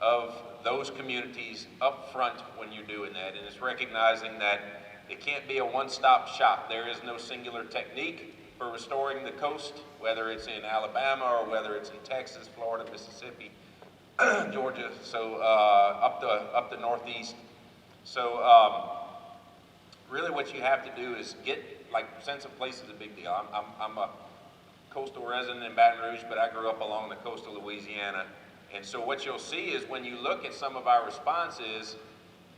of those communities up front when you're doing that. And it's recognizing that it can't be a one-stop shop. There is no singular technique for restoring the coast, whether it's in Alabama or whether it's in Texas, Florida, Mississippi, Georgia, so up the Northeast. So really what you have to do is get, like, sense of place is a big deal. I'm a coastal resident in Baton Rouge, but I grew up along the coast of Louisiana. And so what you'll see is when you look at some of our responses,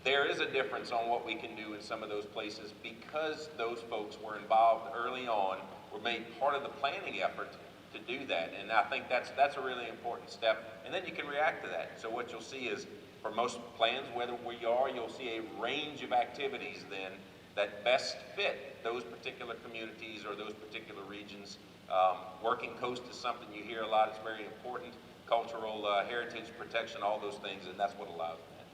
there is a difference on what we can do in some of those places because those folks were involved early on, were made part of the planning effort to do that. And I think that's a really important step. And then you can react to that. So what you'll see is for most plans, whether we are, you'll see a range of activities then that best fit those particular communities or those particular regions. Working coast is something you hear a lot. It's very important. Cultural heritage protection, all those things, and that's what allows that.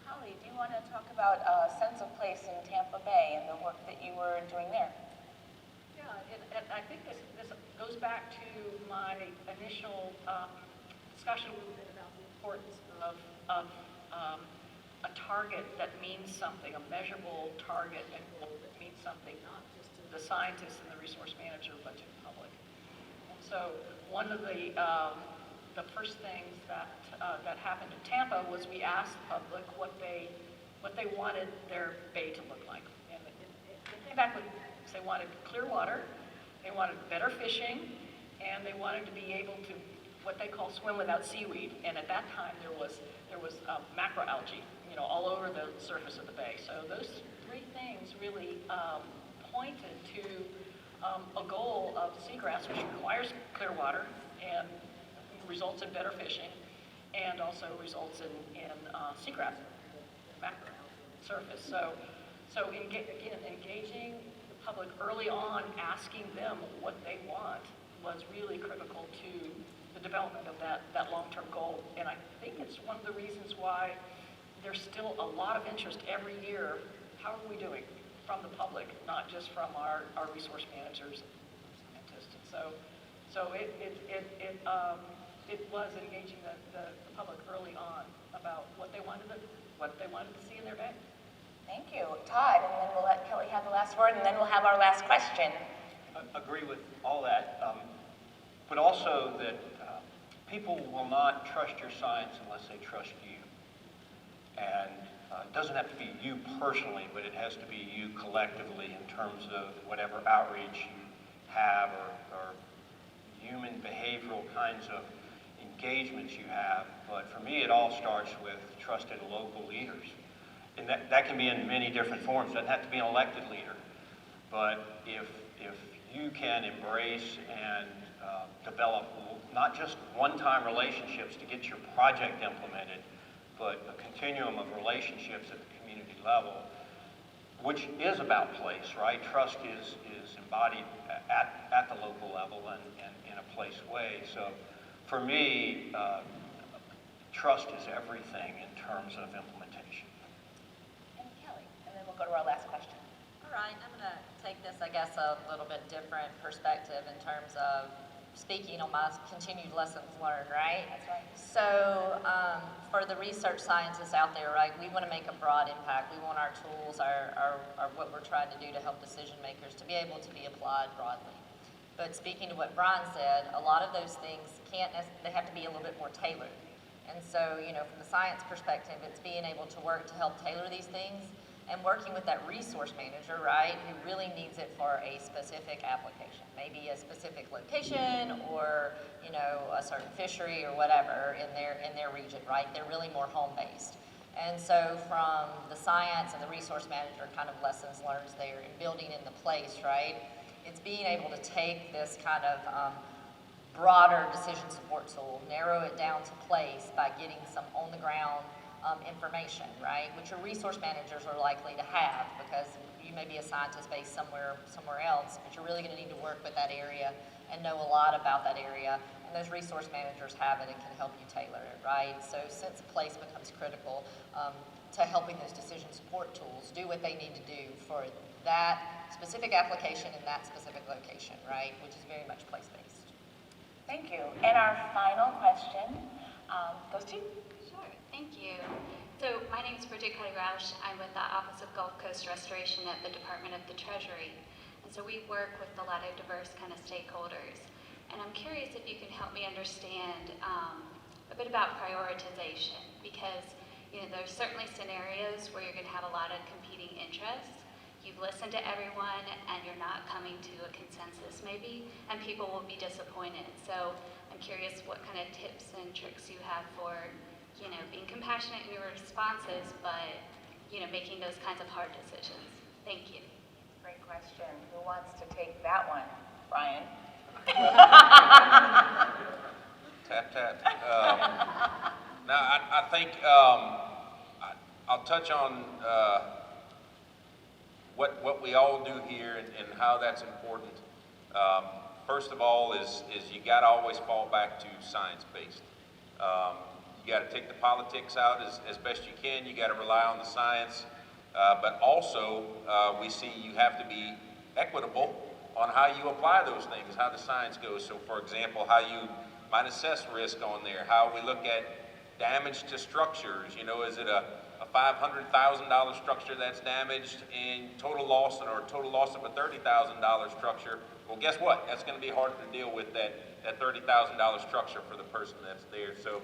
Holly, do you want to talk about a sense of place in Tampa Bay and the work that you were doing there? Yeah, and I think this goes back to my initial discussion a little bit about the importance of a target that means something, a measurable target and goal that means something, not just to the scientists and the resource manager, but to the public. And so one of the first things that happened in Tampa was we asked the public what they wanted their bay to look like. And they came back with, they wanted clear water, they wanted better fishing, and they wanted to be able to, what they call swim without seaweed. And at that time there was macroalgae, all over the surface of the bay. So those three things really pointed to a goal of seagrass, which requires clear water and results in better fishing, and also results in seagrass, macro surface. So engaging the public early on, asking them what they want, was really critical to the development of that long-term goal. And I think it's one of the reasons why there's still a lot of interest every year. How are we doing from the public, not just from our resource managers and scientists. So it was engaging the public early on about what they wanted to see in their bay. Thank you. Todd, and then we'll let Kelly have the last word, and then we'll have our last question. I agree with all that, but also that people will not trust your science unless they trust you. And it doesn't have to be you personally, but it has to be you collectively in terms of whatever outreach you have or human behavioral kinds of engagements you have. But for me, it all starts with trusted local leaders. And that can be in many different forms. It doesn't have to be an elected leader. But if you can embrace and develop not just one-time relationships to get your project implemented, but a continuum of relationships at the community level, which is about place, right? Trust is embodied at the local level and in a place way. So for me, trust is everything in terms of implementation. And Kelly, and then we'll go to our last question. All right, I'm going to take this, I guess, a little bit different perspective in terms of speaking on my continued lessons learned, right? That's right. So for the research scientists out there, right, we want to make a broad impact. We want our tools, our what we're trying to do to help decision makers to be able to be applied broadly. But speaking to what Brian said, a lot of those things they have to be a little bit more tailored. And so, from the science perspective, it's being able to work to help tailor these things and working with that resource manager, right, who really needs it for a specific application, maybe a specific location or, a certain fishery or whatever in their region, right? They're really more home-based. And so from the science and the resource manager kind of lessons learned there and building in the place, right, it's being able to take this kind of broader decision support tool, narrow it down to place by getting some on-the-ground information, right, which your resource managers are likely to have because you may be a scientist based somewhere else, but you're really going to need to work with that area and know a lot about that area, and those resource managers have it and can help you tailor it, right? So sense of place becomes critical to helping those decision support tools do what they need to do for that specific application in that specific location, right, which is very much place-based. Thank you. And our final question goes to you. Sure, thank you. So my name is Bridget Cuddy-Roush. I'm with the Office of Gulf Coast Restoration at the Department of the Treasury. And so we work with a lot of diverse kind of stakeholders. And I'm curious if you can help me understand a bit about prioritization, because there's certainly scenarios where you're going to have a lot of competing interests. You've listened to everyone and you're not coming to a consensus maybe, and people will be disappointed. So I'm curious what kind of tips and tricks you have for being compassionate in your responses, but, making those kinds of hard decisions. Thank you. Great question. Who wants to take that one? Brian? Tap, tap. Now, I think I'll touch on what we all do here and how that's important. First of all is you got to always fall back to science-based. You got to take the politics out as best you can. You got to rely on the science, but also we see you have to be equitable on how you apply those things, how the science goes. So, for example, how you might assess risk on there, how we look at damage to structures. Is it a $500,000 structure that's damaged and total loss, or total loss of a $30,000 structure? Well, guess what? That's going to be harder to deal with that $30,000 structure for the person that's there. So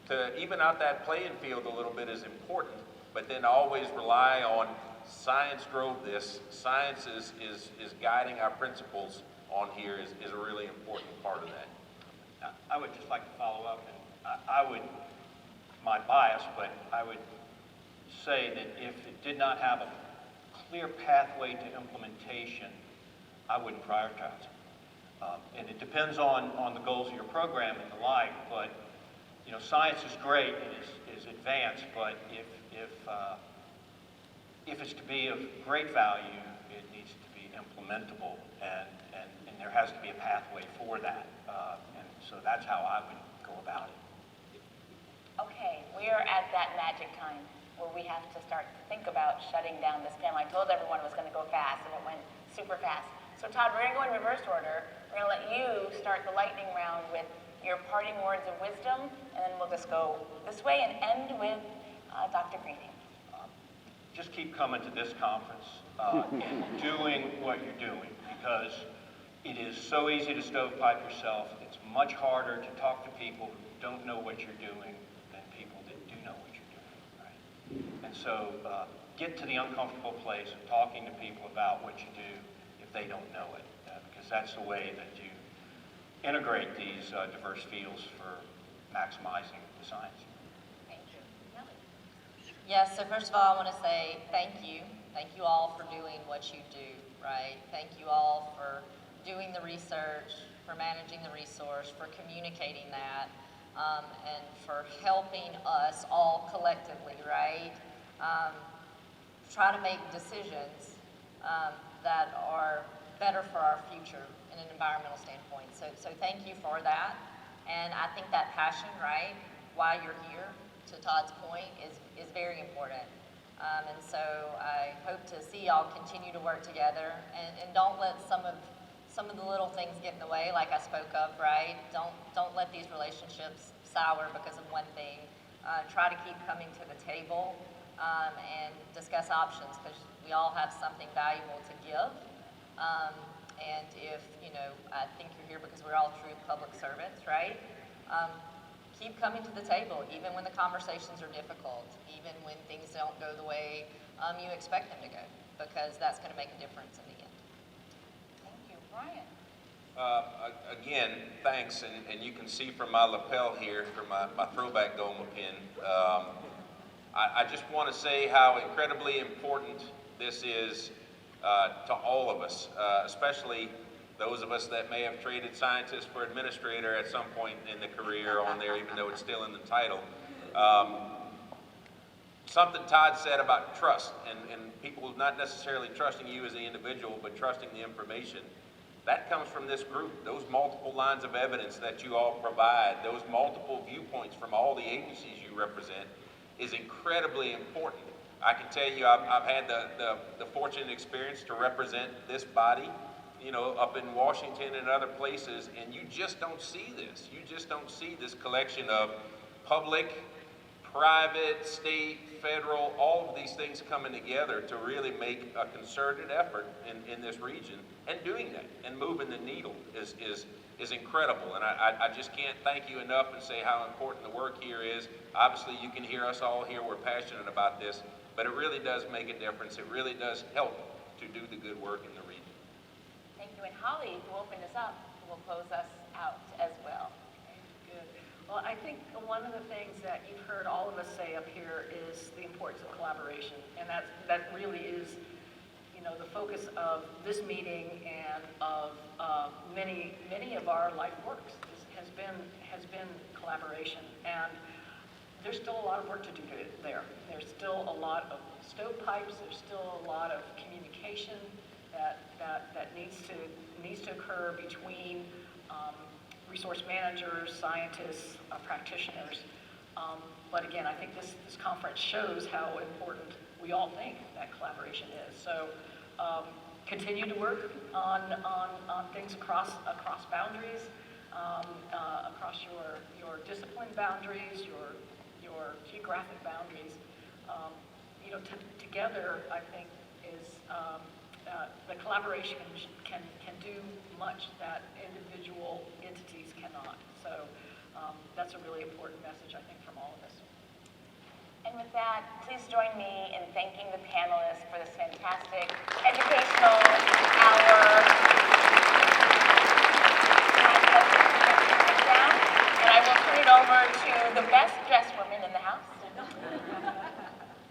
to even out that playing field a little bit is important, but then always rely on science drove this. Science is guiding our principles on here is a really important part of that. I would just like to follow up, and I would, my bias, but I would say that if it did not have a clear pathway to implementation, I wouldn't prioritize it. And it depends on the goals of your program and the like, but science is great and is advanced, but if it's to be of great value, it needs to be implementable, and there has to be a pathway for that. And so that's how I would go about it. Okay, we are at that magic time where we have to start to think about shutting down this panel. I told everyone it was going to go fast, and it went super fast. So Todd, we're going to go in reverse order. We're going to let you start the lightning round with your parting words of wisdom, and then we'll just go this way and end with Dr. Greening. Just keep coming to this conference and doing what you're doing, because it is so easy to stovepipe yourself. It's much harder to talk to people who don't know what you're doing than people that do know what you're doing. Right? And so get to the uncomfortable place of talking to people about what you do if they don't know it, because that's the way that you integrate these diverse fields for maximizing the science. Thank you. Yes, so first of all, I want to say thank you. Thank you all for doing what you do, right? Thank you all for doing the research, for managing the resource, for communicating that, and for helping us all collectively, right? Try to make decisions that are better for our future in an environmental standpoint. So thank you for that. And I think that passion, right, why you're here, to Todd's point, is very important. And so I hope to see y'all continue to work together, and don't let some of the little things get in the way, like I spoke of, right? Don't let these relationships sour because of one thing. Try to keep coming to the table and discuss options, because we all have something valuable to give. And if, I think you're here because we're all true public servants, right? Keep coming to the table, even when the conversations are difficult, even when things don't go the way you expect them to go, because that's going to make a difference in the end. Thank you. Brian? Again, thanks, and you can see from my lapel here, from my throwback GOMA pin, I just want to say how incredibly important this is to all of us, especially those of us that may have traded scientist for administrator at some point in the career on there, even though it's still in the title. Something Todd said about trust, and people not necessarily trusting you as the individual, but trusting the information. That comes from this group. Those multiple lines of evidence that you all provide, those multiple viewpoints from all the agencies you represent, is incredibly important. I can tell you, I've had the fortunate experience to represent this body, up in Washington and other places, and you just don't see this. You just don't see this collection of public, private, state, federal, all of these things coming together to really make a concerted effort in this region, and doing that and moving the needle is incredible. And I just can't thank you enough and say how important the work here is. Obviously, you can hear us all here. We're passionate about this, but it really does make a difference. It really does help to do the good work in the region. Thank you. And Holly, who opened us up, will close us out as well. Good. Well, I think one of the things that you've heard all of us say up here is the importance of collaboration, and that really is, the focus of this meeting and of many of our life works has been collaboration. And there's still a lot of work to do there. There's still a lot of stovepipes. There's still a lot of communication that needs to occur between resource managers, scientists, practitioners. But again, I think this conference shows how important we all think that collaboration is. So continue to work on things across boundaries, across your discipline boundaries, your geographic boundaries. Together, I think, is the collaboration can do much that individual entities cannot. So that's a really important message, I think, from all of us. And with that, please join me in thanking the panelists for this fantastic educational hour. And I will turn it over to the best dressed woman in the house.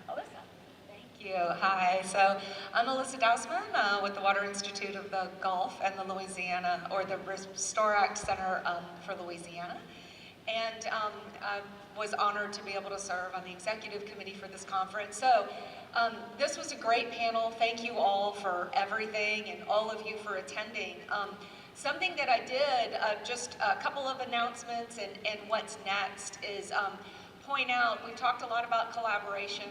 Alyssa. Thank you. Hi. So I'm Alyssa Dousman with the Water Institute of the Gulf and the Louisiana, or the Restore Act Center for Louisiana. And I was honored to be able to serve on the executive committee for this conference. So this was a great panel. Thank you all for everything, and all of you for attending. Something that I did, just a couple of announcements and what's next, is point out, we talked a lot about collaboration.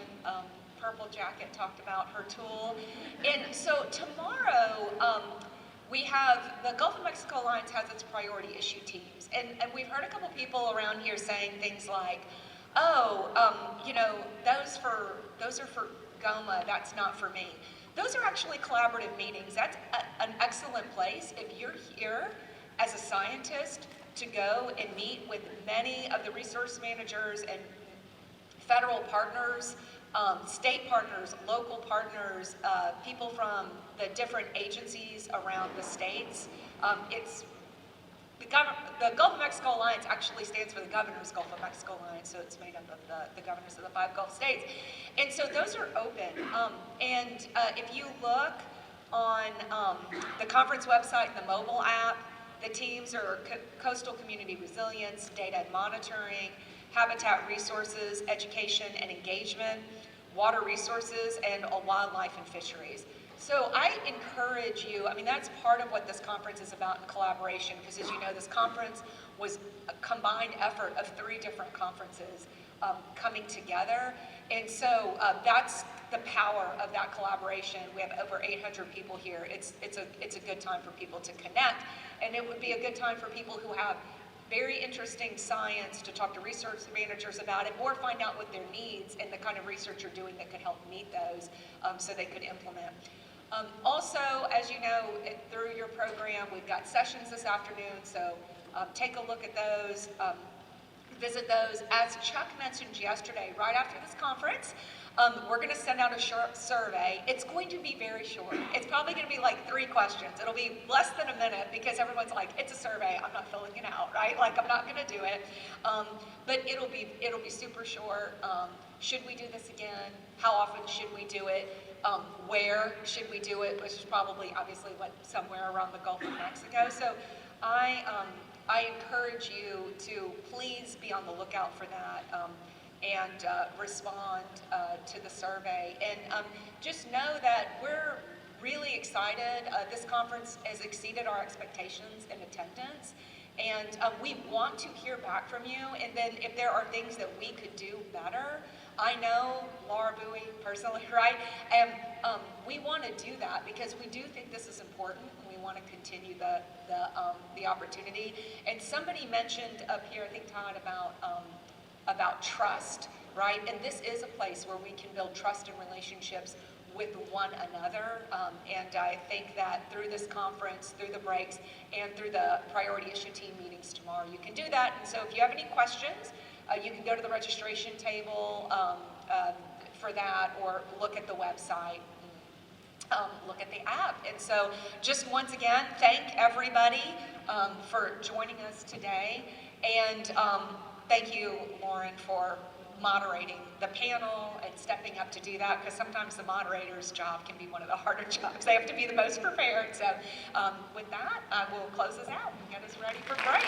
Purple Jacket talked about her tool. And so tomorrow, we have, the Gulf of Mexico Alliance has its priority issue teams. And we've heard a couple people around here saying things like, those are for GOMA, that's not for me. Those are actually collaborative meetings. That's an excellent place if you're here as a scientist to go and meet with many of the resource managers and federal partners state partners, local partners, people from the different agencies around the states. The Gulf of Mexico Alliance actually stands for the Governor's Gulf of Mexico Alliance, so it's made up of the governors of the 5 Gulf states. And so those are open. If you look on the conference website and the mobile app, the teams are coastal community resilience, data and monitoring, habitat resources, education and engagement, water resources, and wildlife and fisheries. So I encourage you, I mean, that's part of what this conference is about in collaboration, because as you know, this conference was a combined effort of 3 different conferences coming together. And so that's the power of that collaboration. We have over 800 people here. It's a good time for people to connect, and it would be a good time for people who have very interesting science to talk to research managers about it, or find out what their needs and the kind of research you're doing that could help meet those so they could implement. Also, as you know, through your program, we've got sessions this afternoon, so take a look at those, visit those. As Chuck mentioned yesterday, right after this conference, we're going to send out a short survey. It's going to be very short. It's probably going to be like 3 questions. It'll be less than a minute because everyone's like, it's a survey, I'm not filling it out, right? Like, I'm not going to do it. But it'll be super short. Should we do this again? How often should we do it? Where should we do it? Which is probably, obviously, somewhere around the Gulf of Mexico. So I encourage you to please be on the lookout for that and respond to the survey. And just know that we're really excited. This conference has exceeded our expectations in attendance. And we want to hear back from you. And then if there are things that we could do better, I know Laura Bowie personally, right? And we want to do that because we do think this is important, and we want to continue the opportunity. And somebody mentioned up here, I think Todd, about trust, right? And this is a place where we can build trust and relationships with one another. And I think that through this conference, through the breaks, and through the priority issue team meetings tomorrow, you can do that. And so if you have any questions, you can go to the registration table for that, or look at the website, look at the app. And so just once again, thank everybody for joining us today. And thank you, Lauren, for moderating the panel and stepping up to do that, because sometimes the moderator's job can be one of the harder jobs. They have to be the most prepared. So with that, I will close this out and get us ready for break.